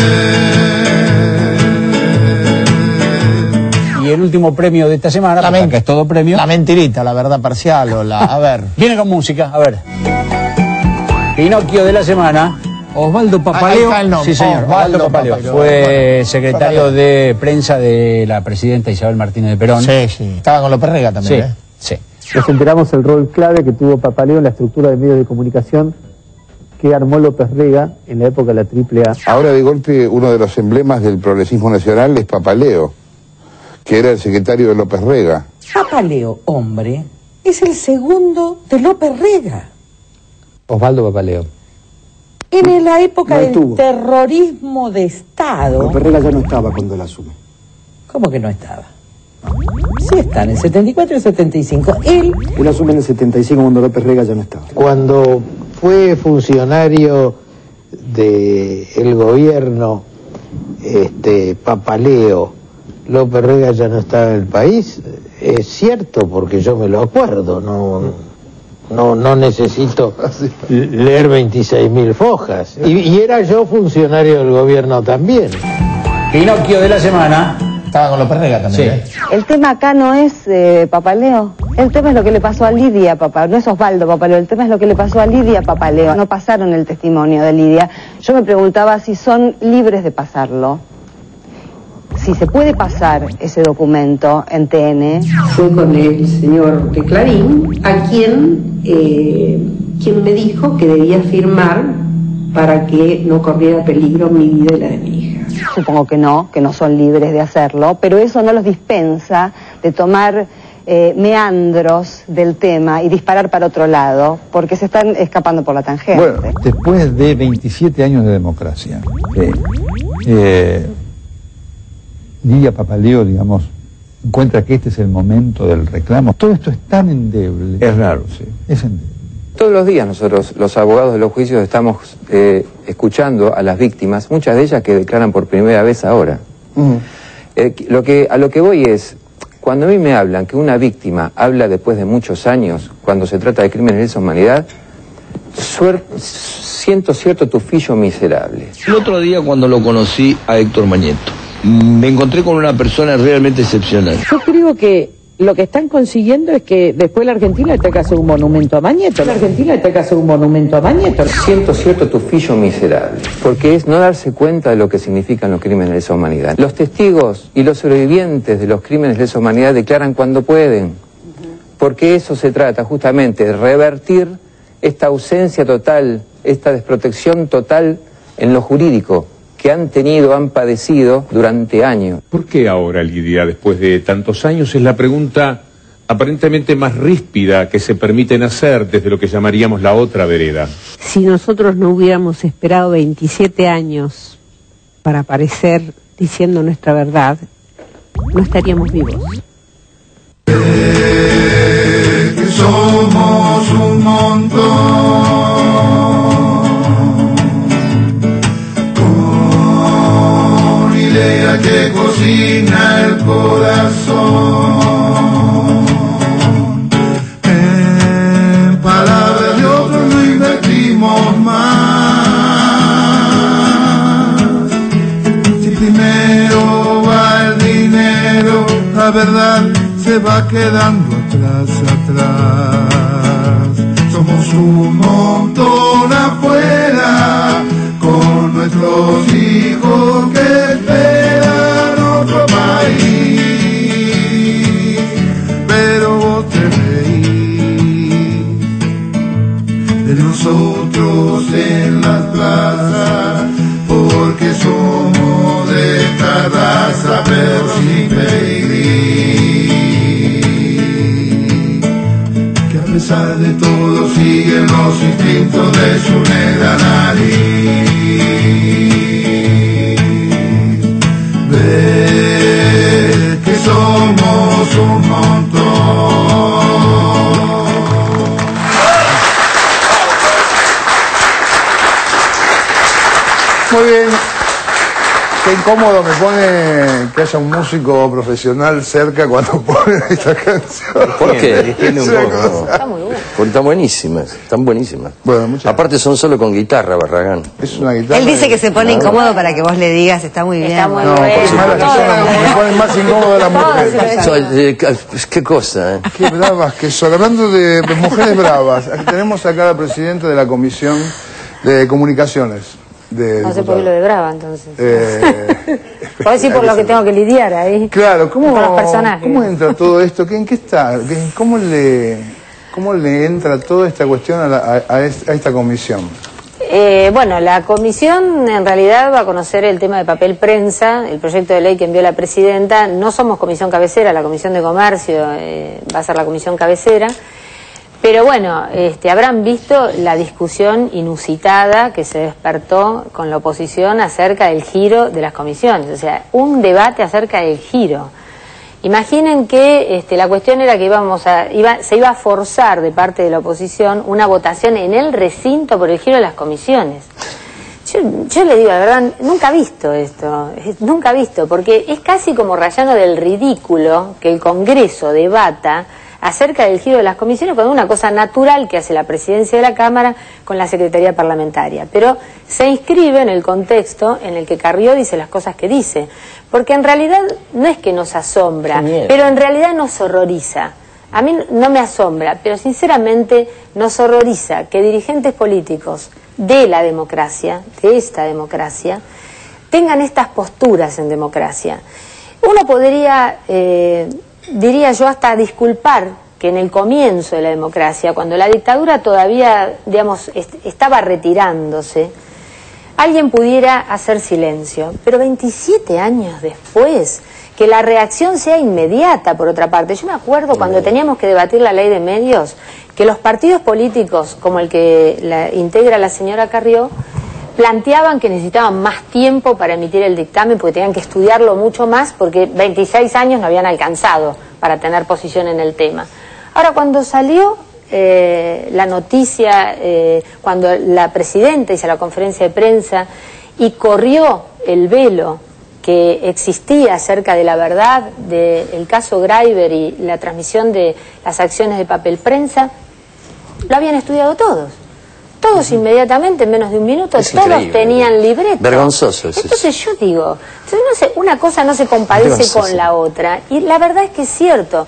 Speaker 12: Y el último premio de esta semana, que es todo premio.
Speaker 13: La mentirita, la verdad parcial o la... A ver.
Speaker 12: Viene con música, a ver. Pinocchio de la semana. Osvaldo Papaleo, sí señor, Osvaldo Papaleo, fue secretario de prensa de la presidenta Isabel Martínez de Perón.
Speaker 13: Sí, sí, estaba con López Rega también,
Speaker 12: sí, sí.
Speaker 14: Nos enteramos el rol clave que tuvo Papaleo en la estructura de medios de comunicación que armó López Rega en la época de la AAA.
Speaker 9: Ahora de golpe uno de los emblemas del progresismo nacional es Papaleo, que era el secretario de López Rega.
Speaker 4: Papaleo, hombre, es el segundo de López Rega.
Speaker 12: Osvaldo Papaleo.
Speaker 4: En la época del terrorismo de Estado...
Speaker 14: López Rega ya no estaba cuando él asume.
Speaker 4: ¿Cómo que no estaba? Sí está, en el 74 y el 75. Él
Speaker 14: asume en el 75 cuando López Rega ya no estaba.
Speaker 13: Cuando fue funcionario del gobierno, Papaleo, López Rega ya no estaba en el país, es cierto porque yo me lo acuerdo, no necesito leer 26.000 fojas. Y era yo funcionario del gobierno también.
Speaker 12: Pinocchio de la semana.
Speaker 13: Estaba con López Rega también.
Speaker 10: Sí. El tema acá no es Papaleo. El tema es lo que le pasó a Lidia Papaleo. No es Osvaldo Papaleo. El tema es lo que le pasó a Lidia Papaleo. No pasaron el testimonio de Lidia. Yo me preguntaba si son libres de pasarlo. Si se puede pasar ese documento en TN.
Speaker 2: Fue con el señor de Clarín, a quien quien me dijo que debía firmar para que no corriera peligro mi vida y la de mi hija.
Speaker 10: Supongo que no son libres de hacerlo, pero eso no los dispensa de tomar meandros del tema y disparar para otro lado, porque se están escapando por la tangente.
Speaker 6: Bueno, después de 27 años de democracia, Lidia Papaleo, digamos, encuentra que este es el momento del reclamo. Todo esto es tan endeble.
Speaker 7: Es raro, sí.
Speaker 6: Es endeble.
Speaker 7: Todos los días nosotros, los abogados de los juicios, estamos escuchando a las víctimas, muchas de ellas que declaran por primera vez ahora. A lo que voy es, cuando a mí me hablan que una víctima habla después de muchos años, cuando se trata de crímenes de lesa humanidad, siento cierto tufillo miserable.
Speaker 22: El otro día cuando lo conocí a Héctor Mañeto, me encontré con una persona realmente excepcional.
Speaker 4: Yo creo que lo que están consiguiendo es que después la Argentina le tenga que hacer un monumento a Mañeto.
Speaker 7: Siento cierto tufillo miserable, porque es no darse cuenta de lo que significan los crímenes de lesa humanidad. Los testigos y los sobrevivientes de los crímenes de lesa humanidad declaran cuando pueden, porque eso se trata justamente de revertir esta ausencia total, esta desprotección total en lo jurídico que han padecido durante años.
Speaker 23: ¿Por qué ahora, Lidia, después de tantos años? Es la pregunta aparentemente más ríspida que se permiten hacer desde lo que llamaríamos la otra vereda.
Speaker 3: Si nosotros no hubiéramos esperado 27 años para aparecer diciendo nuestra verdad, no estaríamos vivos.
Speaker 27: Que somos un montón. Que cocina el corazón. En palabras de otros no invertimos más. Si primero va el dinero, la verdad se va quedando atrás. Somos un montón afuera, con nuestros hijos que esperan otro país, pero vos te reís de nosotros en las plazas, porque somos de esta raza, pero sin pedigrí, que a pesar de todo siguen los instintos de su negra nariz. Que somos un montón.
Speaker 9: Muy bien. Qué incómodo me pone que haya un músico profesional cerca cuando ponen esta canción.
Speaker 22: ¿Por qué? Está muy bueno. Porque están buenísimas, están buenísimas.
Speaker 9: Bueno,
Speaker 22: aparte son solo con guitarra, Barragán.
Speaker 9: Es una guitarra.
Speaker 10: Él dice que se pone incómodo para que vos le digas, está muy bien. Está muy
Speaker 9: bien. Me ponen más incómodo las mujeres.
Speaker 22: Qué cosa,
Speaker 9: Qué bravas que son. Hablando de mujeres bravas, aquí tenemos acá a la presidenta de la Comisión de Comunicaciones.
Speaker 19: No sé por qué lo de brava, entonces. Puedo decir por lo que tengo que lidiar ahí.
Speaker 9: Claro,
Speaker 19: con los personajes.
Speaker 9: ¿Cómo entra todo esto? ¿En qué está? ¿Cómo le entra toda esta cuestión a esta comisión?
Speaker 19: Bueno, la comisión en realidad va a conocer el tema de papel prensa, el proyecto de ley que envió la presidenta. No somos comisión cabecera, la comisión de comercio va a ser la comisión cabecera. Pero bueno, habrán visto la discusión inusitada que se despertó con la oposición acerca del giro de las comisiones. O sea, un debate acerca del giro. Imaginen que la cuestión era que se iba a forzar de parte de la oposición una votación en el recinto por el giro de las comisiones. Yo le digo, la verdad, nunca he visto esto, nunca he visto, porque es casi como rayando del ridículo que el Congreso debata acerca del giro de las comisiones cuando es una cosa natural que hace la presidencia de la Cámara con la Secretaría Parlamentaria. Pero se inscribe en el contexto en el que Carrió dice las cosas que dice. Porque en realidad no es que nos asombra, pero en realidad nos horroriza. A mí no me asombra, pero sinceramente nos horroriza que dirigentes políticos de la democracia, de esta democracia, tengan estas posturas en democracia. Uno podría... diría yo hasta disculpar que en el comienzo de la democracia, cuando la dictadura todavía, digamos, estaba retirándose, alguien pudiera hacer silencio. Pero 27 años después, que la reacción sea inmediata, por otra parte. Yo me acuerdo cuando teníamos que debatir la ley de medios, que los partidos políticos, como el que integra la señora Carrió, planteaban que necesitaban más tiempo para emitir el dictamen, porque tenían que estudiarlo mucho más, porque 26 años no habían alcanzado para tener posición en el tema. Ahora, cuando salió la noticia, cuando la presidenta hizo la conferencia de prensa y corrió el velo que existía acerca de la verdad del caso Graiber y la transmisión de las acciones de papel prensa, lo habían estudiado todos. Todos inmediatamente, en menos de un minuto, todos tenían libreto.
Speaker 5: Vergonzoso es
Speaker 19: Entonces yo digo, no sé, una cosa no se compadece con la otra. Y la verdad es que es cierto,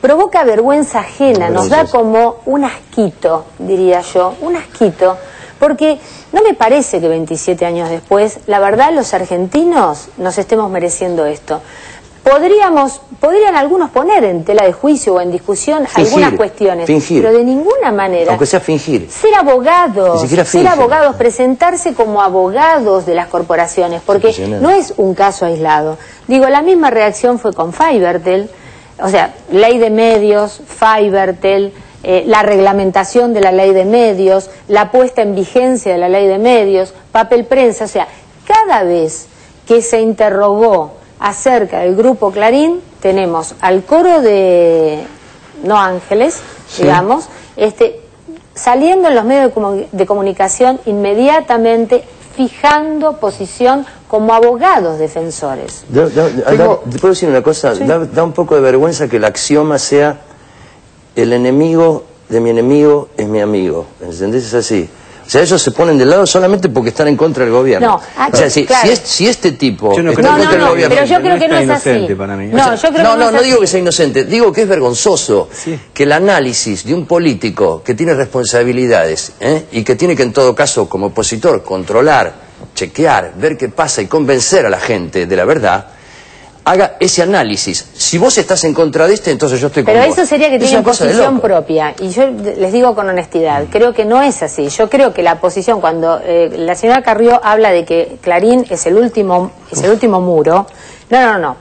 Speaker 19: provoca vergüenza ajena, nos da como un asquito, diría yo, un asquito, porque no me parece que 27 años después, la verdad, los argentinos nos estemos mereciendo esto. Podrían algunos poner en tela de juicio o en discusión algunas cuestiones, pero de ninguna manera.
Speaker 5: Aunque sea fingir.
Speaker 19: Ser abogados, presentarse como abogados de las corporaciones, porque no es un caso aislado. Digo, la misma reacción fue con Fivertel, o sea, ley de medios, Fivertel, la reglamentación de la ley de medios, la puesta en vigencia de la ley de medios, papel prensa, o sea, cada vez que se interrogó acerca del grupo Clarín, tenemos al coro de No Ángeles, digamos, saliendo en los medios de comunicación inmediatamente, fijando posición como abogados defensores.
Speaker 5: ¿Te puedo decir una cosa? Sí. Da un poco de vergüenza que el axioma sea el enemigo de mi enemigo es mi amigo. ¿Entendés? Es así. O sea, ellos se ponen de lado solamente porque están en contra del gobierno. No, o sea, si este tipo está en contra del gobierno...
Speaker 19: Pero yo creo que no es así.
Speaker 5: No digo que sea inocente, digo que es vergonzoso que el análisis de un político que tiene responsabilidades y que tiene que en todo caso como opositor controlar, chequear, ver qué pasa y convencer a la gente de la verdad, haga ese análisis. Si vos estás en contra de entonces yo estoy con vos.
Speaker 19: Pero eso sería que tienen posición propia. Y yo les digo con honestidad, creo que no es así. Yo creo que la posición, cuando la señora Carrió habla de que Clarín es el último muro,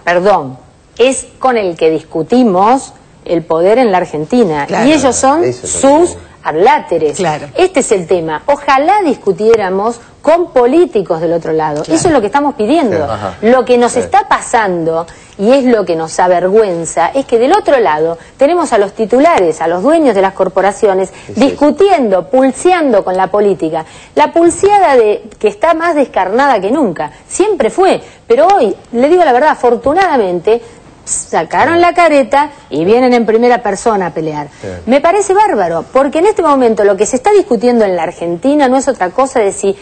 Speaker 19: perdón. Es con el que discutimos el poder en la Argentina. Claro, y ellos son sus adláteres. Claro. Este es el tema. Ojalá discutiéramos con políticos del otro lado. Claro. Eso es lo que estamos pidiendo. Lo que nos está pasando, y es lo que nos avergüenza, es que del otro lado tenemos a los titulares, a los dueños de las corporaciones, discutiendo, pulseando con la política. La pulseada que está más descarnada que nunca. Siempre fue. Pero hoy, le digo la verdad, afortunadamente, sacaron la careta y vienen en primera persona a pelear. Me parece bárbaro, porque en este momento lo que se está discutiendo en la Argentina no es otra cosa de si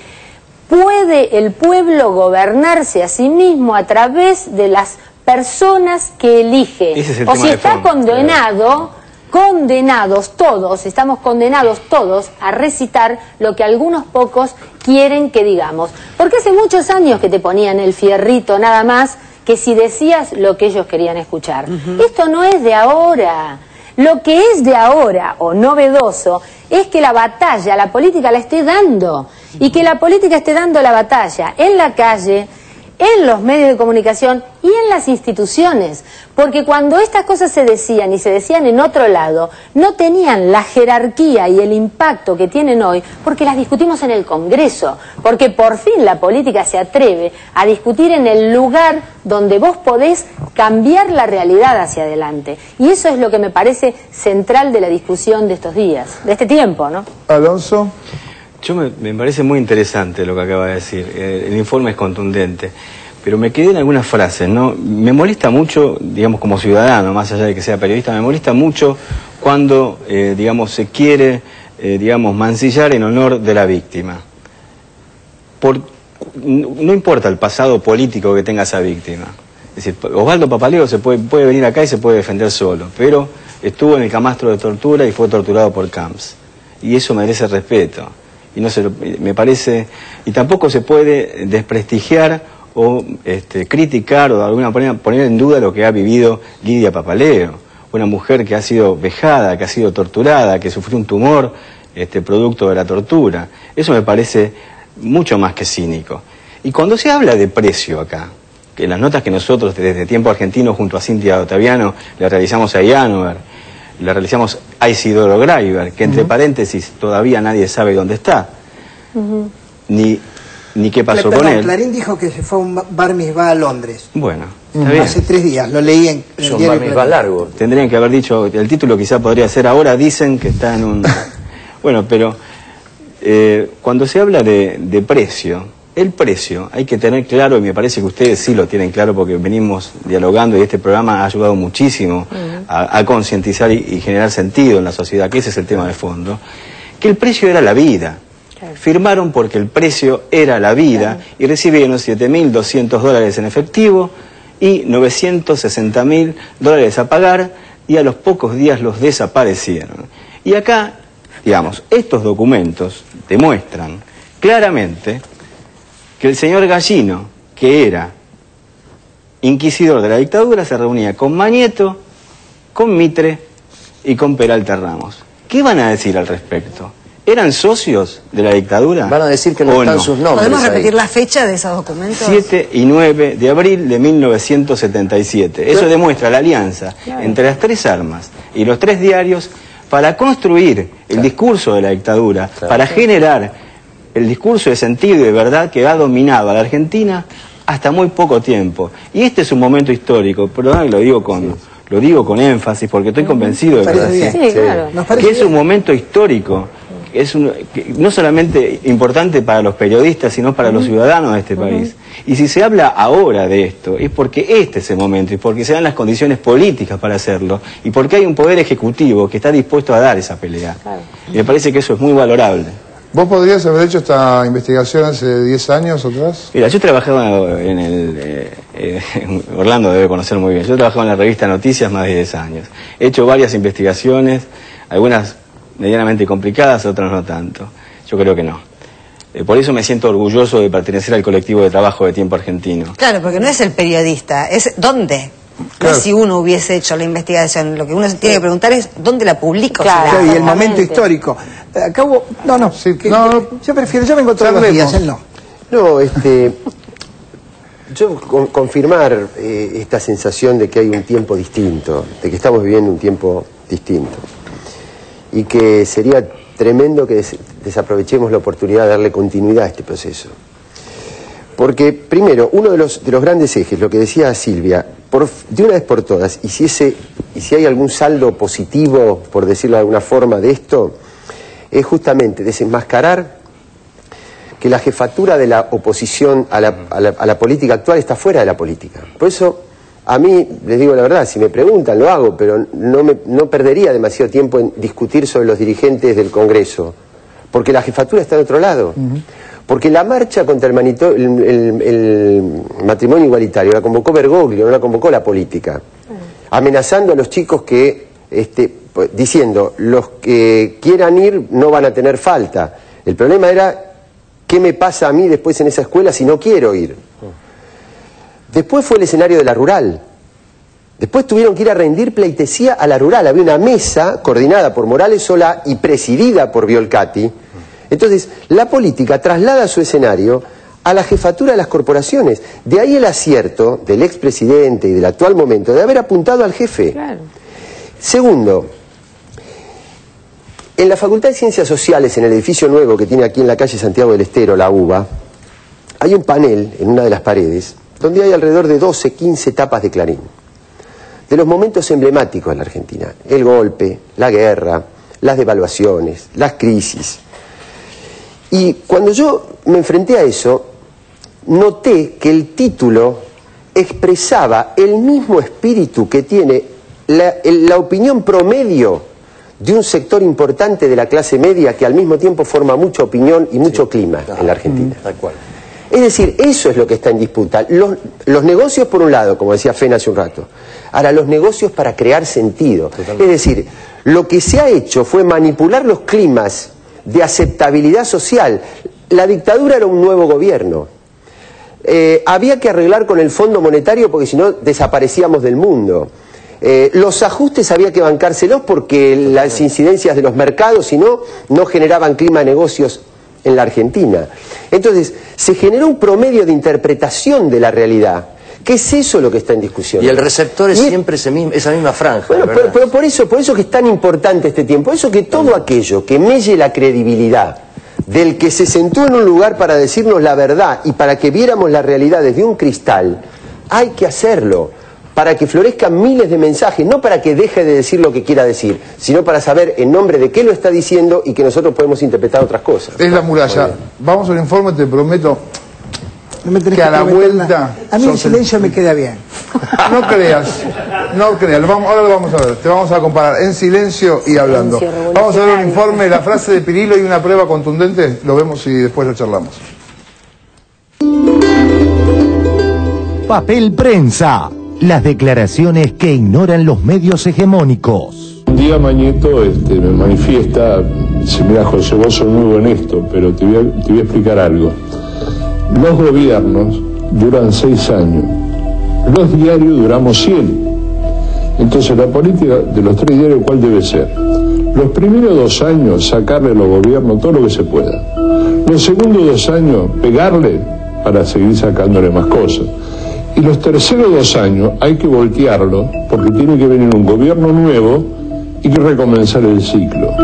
Speaker 19: puede el pueblo gobernarse a sí mismo a través de las personas que elige. O si está condenado, estamos condenados todos a recitar lo que algunos pocos quieren que digamos. Porque hace muchos años que te ponían el fierrito nada más, que si decías lo que ellos querían escuchar. Esto no es de ahora. Lo que es de ahora, o novedoso, es que la batalla, la política la esté dando. Y que la política esté dando la batalla en la calle, en los medios de comunicación y en las instituciones. Porque cuando estas cosas se decían y se decían en otro lado, no tenían la jerarquía y el impacto que tienen hoy, porque las discutimos en el Congreso, porque por fin la política se atreve a discutir en el lugar donde vos podés cambiar la realidad hacia adelante. Y eso es lo que me parece central de la discusión de estos días, de este tiempo, ¿no?
Speaker 9: Alonso.
Speaker 15: Me parece muy interesante lo que acaba de decir. El informe es contundente. Pero me quedé en algunas frases, ¿no? Me molesta mucho, digamos, como ciudadano, más allá de que sea periodista, me molesta mucho cuando, digamos, se quiere, digamos, mancillar en honor de la víctima. No importa el pasado político que tenga esa víctima. Es decir, Osvaldo Papaleo puede venir acá y se puede defender solo, pero estuvo en el camastro de tortura y fue torturado por Camps. Y eso merece respeto. Y no me parece, y tampoco se puede desprestigiar o criticar o de alguna manera poner en duda lo que ha vivido Lidia Papaleo una mujer que ha sido vejada, que ha sido torturada, que sufrió un tumor producto de la tortura. Eso me parece mucho más que cínico. Y cuando se habla de precio acá, que las notas que nosotros desde Tiempo Argentino junto a Cintia Ottaviano le realizamos a Ianover, le realizamos a Isidoro Graiber, que entre paréntesis todavía nadie sabe dónde está, ni qué pasó con él.
Speaker 16: Clarín dijo que se fue a un bar mitzvah a Londres.
Speaker 15: Bueno, está bien.
Speaker 16: Hace 3 días, lo leí en el
Speaker 15: un
Speaker 16: diario
Speaker 15: bar mitzvah largo. Tendrían que haber dicho, el título quizá podría ser Ahora dicen que está en un... Bueno, pero cuando se habla de precio, el precio hay que tener claro, y me parece que ustedes sí lo tienen claro porque venimos dialogando y este programa ha ayudado muchísimo a concientizar y generar sentido en la sociedad, que ese es el tema de fondo, que el precio era la vida. Firmaron porque el precio era la vida y recibieron $7.200 en efectivo y $960.000 a pagar, y a los pocos días los desaparecieron. Y acá, digamos, estos documentos demuestran claramente que el señor Gallino, que era inquisidor de la dictadura, se reunía con Mañeto, con Mitre y con Peralta Ramos. ¿Qué van a decir al respecto? ¿Eran socios de la dictadura?
Speaker 5: Van a decir que no están sus nombres.
Speaker 17: ¿Podemos repetir la fecha de esos documentos?
Speaker 15: 7 y 9 de abril de 1977. Eso demuestra la alianza entre las 3 armas y los 3 diarios para construir el discurso de la dictadura, para generar el discurso de sentido y de verdad que ha dominado a la Argentina hasta muy poco tiempo. Y este es un momento histórico, perdón, lo digo con énfasis porque estoy convencido de que es un momento histórico, que no solamente importante para los periodistas, sino para los ciudadanos de este país. Y si se habla ahora de esto, es porque este es el momento, y porque se dan las condiciones políticas para hacerlo, y porque hay un poder ejecutivo que está dispuesto a dar esa pelea. Y me parece que eso es muy valorable.
Speaker 9: ¿Vos podrías haber hecho esta investigación hace 10 años o atrás?
Speaker 15: Mira, yo trabajaba en el... Orlando debe conocer muy bien. Yo trabajaba en la revista Noticias más de 10 años. He hecho varias investigaciones, algunas medianamente complicadas, otras no tanto. Yo creo que no. Por eso me siento orgulloso de pertenecer al colectivo de trabajo de Tiempo Argentino.
Speaker 17: Claro, porque no es el periodista, es ¿dónde? No es si uno hubiese hecho la investigación, lo que uno tiene que preguntar es ¿dónde la publico?
Speaker 16: Claro, y el momento histórico. Acabo... yo prefiero, yo vengo todos los días, él no.
Speaker 18: No, yo confirmar esta sensación de que hay un tiempo distinto, de que estamos viviendo un tiempo distinto. Y que sería tremendo que desaprovechemos la oportunidad de darle continuidad a este proceso. Porque, primero, uno de los grandes ejes, lo que decía Silvia, de una vez por todas, y si hay algún saldo positivo, por decirlo de alguna forma, de esto, es justamente desenmascarar que la jefatura de la oposición a la política actual está fuera de la política. Por eso, a mí, les digo la verdad, si me preguntan, lo hago, pero no perdería demasiado tiempo en discutir sobre los dirigentes del Congreso, porque la jefatura está en otro lado. Porque la marcha contra el matrimonio igualitario la convocó Bergoglio, no la convocó la política, amenazando a los chicos que, diciendo, los que quieran ir no van a tener falta. El problema era, ¿qué me pasa a mí después en esa escuela si no quiero ir? Después fue el escenario de la rural. Después tuvieron que ir a rendir pleitesía a la rural. Había una mesa coordinada por Morales Solá y presidida por Biolcati. Entonces, la política traslada su escenario a la jefatura de las corporaciones. De ahí el acierto del expresidente y del actual momento de haber apuntado al jefe. Claro. Segundo, en la Facultad de Ciencias Sociales, en el edificio nuevo que tiene aquí en la calle Santiago del Estero, la UBA, hay un panel en una de las paredes donde hay alrededor de 12, 15 tapas de Clarín. De los momentos emblemáticos de la Argentina. El golpe, la guerra, las devaluaciones, las crisis. Y cuando yo me enfrenté a eso, noté que el título expresaba el mismo espíritu que tiene la opinión promedio de un sector importante de la clase media que al mismo tiempo forma mucha opinión y mucho clima en la Argentina. Tal cual. Es decir, eso es lo que está en disputa. Los negocios por un lado, como decía Fena hace un rato. Ahora, los negocios para crear sentido. Totalmente. Es decir, lo que se ha hecho fue manipular los climas de aceptabilidad social. La dictadura era un nuevo gobierno. Había que arreglar con el Fondo Monetario porque si no desaparecíamos del mundo. Los ajustes había que bancárselos porque las incidencias de los mercados, si no, no generaban clima de negocios en la Argentina. Entonces, se generó un promedio de interpretación de la realidad. ¿Qué es eso lo que está en discusión?
Speaker 5: Y el receptor es siempre esa misma franja.
Speaker 18: Bueno, pero por eso que es tan importante este tiempo. Por eso que todo aquello que melle la credibilidad del que se sentó en un lugar para decirnos la verdad y para que viéramos la realidad desde un cristal, hay que hacerlo. Para que florezcan miles de mensajes, no para que deje de decir lo que quiera decir, sino para saber en nombre de qué lo está diciendo y que nosotros podemos interpretar otras cosas.
Speaker 9: Es la muralla. Vamos al informe, te prometo que a la vuelta...
Speaker 16: A mí el silencio me queda bien.
Speaker 9: No creas. Ahora lo vamos a ver. Te vamos a comparar en silencio y hablando. Vamos a ver un informe, la frase de Pirillo y una prueba contundente. Lo vemos y después lo charlamos.
Speaker 1: Papel prensa. Las declaraciones que ignoran los medios hegemónicos.
Speaker 23: Un día Mañeto me manifiesta, dice, mira José, vos sos muy honesto, pero te voy a explicar algo. Los gobiernos duran 6 años, los diarios duramos 100. Entonces la política de los 3 diarios, ¿cuál debe ser? Los primeros 2 años sacarle a los gobiernos todo lo que se pueda. Los segundos 2 años pegarle para seguir sacándole más cosas. Y los terceros 2 años hay que voltearlo porque tiene que venir un gobierno nuevo y que recomenzar el ciclo.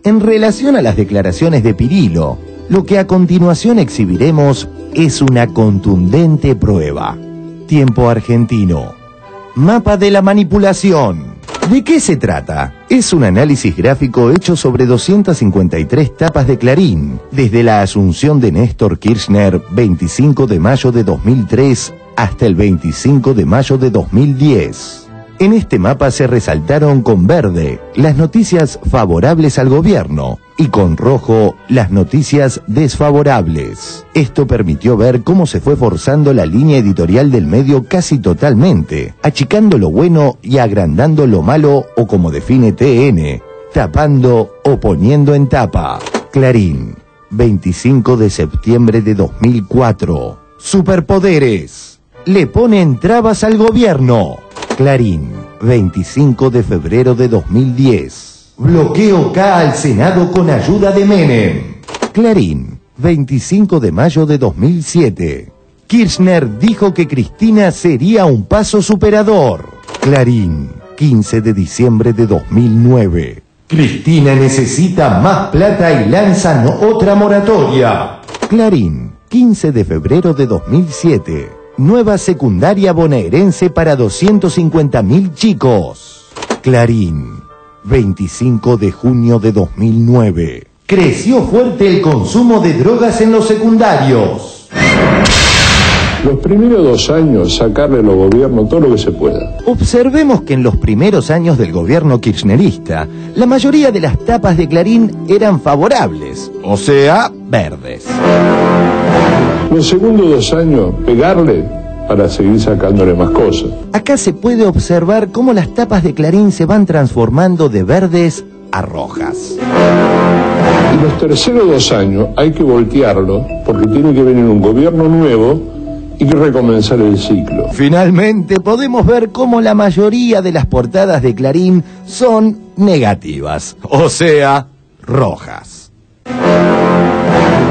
Speaker 1: En relación a las declaraciones de Pirillo, lo que a continuación exhibiremos es una contundente prueba. Tiempo argentino. Mapa de la manipulación. ¿De qué se trata? Es un análisis gráfico hecho sobre 253 tapas de Clarín, desde la asunción de Néstor Kirchner 25 de mayo de 2003 hasta el 25 de mayo de 2010. En este mapa se resaltaron con verde las noticias favorables al gobierno y con rojo las noticias desfavorables. Esto permitió ver cómo se fue forzando la línea editorial del medio casi totalmente, achicando lo bueno y agrandando lo malo, o como define TN, tapando o poniendo en tapa. Clarín, 25 de septiembre de 2004. Superpoderes. Le ponen trabas al gobierno. Clarín, 25 de febrero de 2010. Bloqueo K al Senado con ayuda de Menem. Clarín, 25 de mayo de 2007. Kirchner dijo que Cristina sería un paso superador. Clarín, 15 de diciembre de 2009. Cristina necesita más plata y lanzan otra moratoria. Clarín, 15 de febrero de 2007. Nueva secundaria bonaerense para 250.000 chicos. Clarín, 25 de junio de 2009. Creció fuerte el consumo de drogas en los secundarios.
Speaker 23: Los primeros 2 años sacarle a los gobiernos todo lo que se pueda.
Speaker 1: Observemos que en los primeros años del gobierno kirchnerista, la mayoría de las tapas de Clarín eran favorables, o sea, verdes.
Speaker 23: Los segundos 2 años pegarle para seguir sacándole más cosas.
Speaker 1: Acá se puede observar cómo las tapas de Clarín se van transformando de verdes a rojas.
Speaker 23: Y los terceros 2 años hay que voltearlo porque tiene que venir un gobierno nuevo y que recomenzar el ciclo.
Speaker 1: Finalmente podemos ver cómo la mayoría de las portadas de Clarín son negativas, o sea, rojas.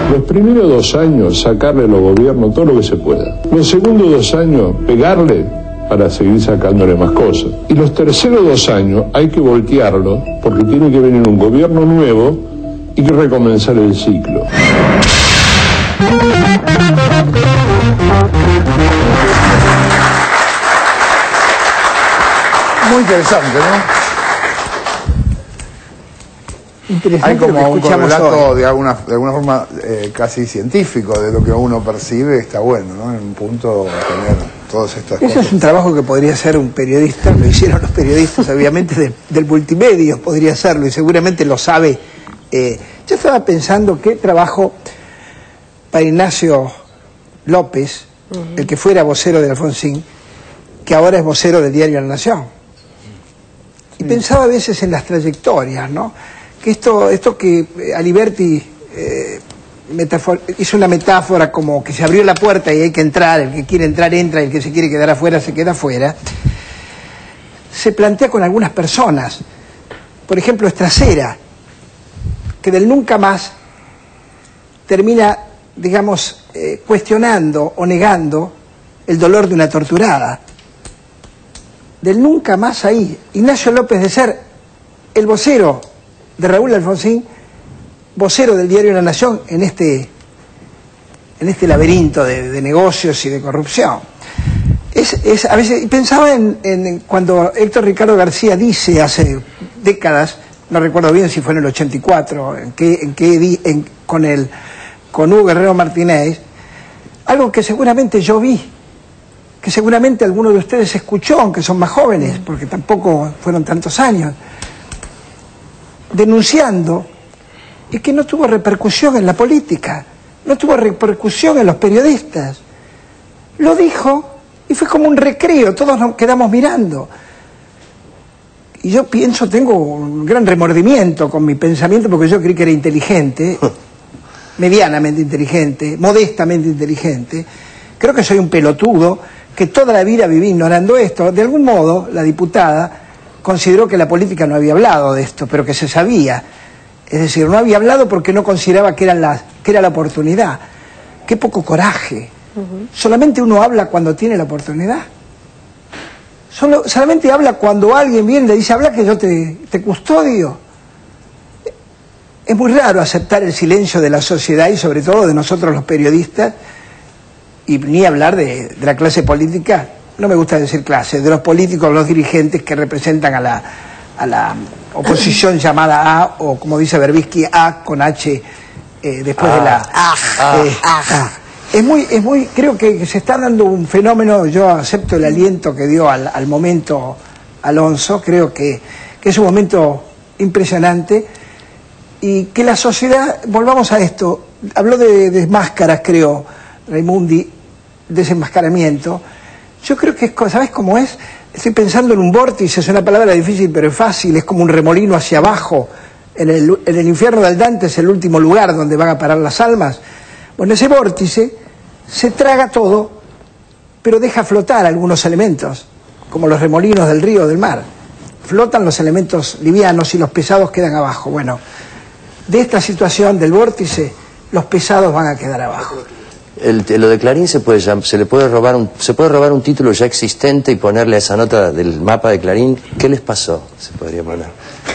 Speaker 23: Los primeros 2 años sacarle a los gobiernos todo lo que se pueda. Los segundos 2 años pegarle para seguir sacándole más cosas. Y los terceros 2 años hay que voltearlo porque tiene que venir un gobierno nuevo y que recomenzar el ciclo.
Speaker 9: Muy interesante, ¿no?
Speaker 16: Interesante.
Speaker 9: Hay como un correlato
Speaker 16: hoy.
Speaker 9: de alguna forma casi científico de lo que uno percibe, está bueno, ¿no? En un punto tener todas estas cosas.
Speaker 16: Eso es un trabajo que podría hacer un periodista, lo hicieron los periodistas obviamente del multimedia, podría hacerlo y seguramente lo sabe. Yo estaba pensando qué trabajo para Ignacio López, el que fuera vocero de Alfonsín, que ahora es vocero del diario La Nación. Y pensaba a veces en las trayectorias, ¿no? Que esto que Aliberti hizo una metáfora como que se abrió la puerta y hay que entrar, el que quiere entrar entra y el que se quiere quedar afuera se queda afuera. se plantea con algunas personas. Por ejemplo, Estracera, que del nunca más termina, digamos, cuestionando o negando el dolor de una torturada. Del nunca más ahí. Ignacio López de Ser, el vocero de Raúl Alfonsín, vocero del diario La Nación en este laberinto de negocios y de corrupción. A veces pensaba en cuando Héctor Ricardo García dice hace décadas, no recuerdo bien si fue en el 84, con Hugo Guerrero Martínez, algo que seguramente yo vi, que seguramente alguno de ustedes escuchó, aunque son más jóvenes, porque tampoco fueron tantos años, denunciando, y que no tuvo repercusión en la política, no tuvo repercusión en los periodistas. Lo dijo y fue como un recreo, todos nos quedamos mirando. Y yo pienso, tengo un gran remordimiento con mi pensamiento, porque yo creí que era inteligente, medianamente inteligente, modestamente inteligente. Creo que soy un pelotudo, que toda la vida viví ignorando esto. De algún modo, la diputada consideró que la política no había hablado de esto, pero que se sabía. Es decir, no había hablado porque no consideraba que era la oportunidad. Qué poco coraje. Solamente uno habla cuando tiene la oportunidad. Solamente habla cuando alguien viene y le dice, habla que yo te custodio. Es muy raro aceptar el silencio de la sociedad y sobre todo de nosotros los periodistas, y ni hablar de la clase política, no me gusta decir clase, de los políticos, los dirigentes que representan a la oposición llamada A, o como dice Berbisky, A con H después de la Es muy, creo que se está dando un fenómeno. Yo acepto el aliento que dio al momento Alonso, creo que es un momento impresionante, y que la sociedad, volvamos a esto, habló de máscaras, creo, Raimundi, desenmascaramiento. Yo creo que es, ¿sabes cómo es? Estoy pensando en un vórtice, es una palabra difícil pero es fácil, es como un remolino hacia abajo. En el infierno del Dante es el último lugar donde van a parar las almas. Bueno, ese vórtice se traga todo, pero deja flotar algunos elementos, como los remolinos del río o del mar. Flotan los elementos livianos y los pesados quedan abajo. Bueno, de esta situación del vórtice, los pesados van a quedar abajo.
Speaker 5: Lo de Clarín se le puede robar un título ya existente y ponerle a esa nota del mapa de Clarín. ¿Qué les pasó? Se podría poner.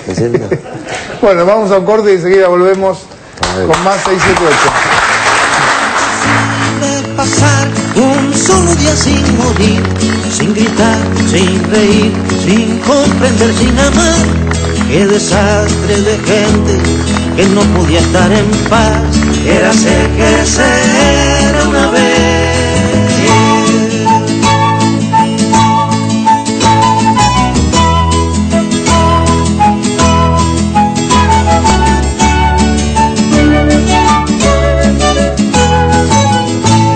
Speaker 5: ¿En serio?
Speaker 9: Bueno, vamos a un corte y enseguida volvemos con más 678.
Speaker 8: De pasar un solo día sin morir, sin gritar, sin reír, sin comprender, sin amar. Qué desastre de gente que no podía estar en paz. Érase que se era una vez.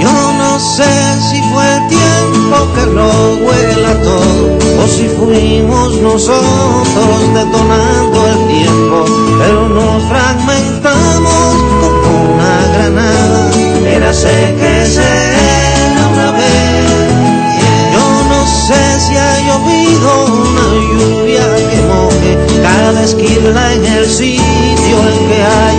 Speaker 8: Yo no sé si fue el tiempo que lo vuela todo, o si fuimos nosotros detonando el tiempo, pero nos fragmentamos como una granada. Érase que se era una vez. Yo no sé si ha llovido una lluvia que moje cada esquina en el sitio en que hay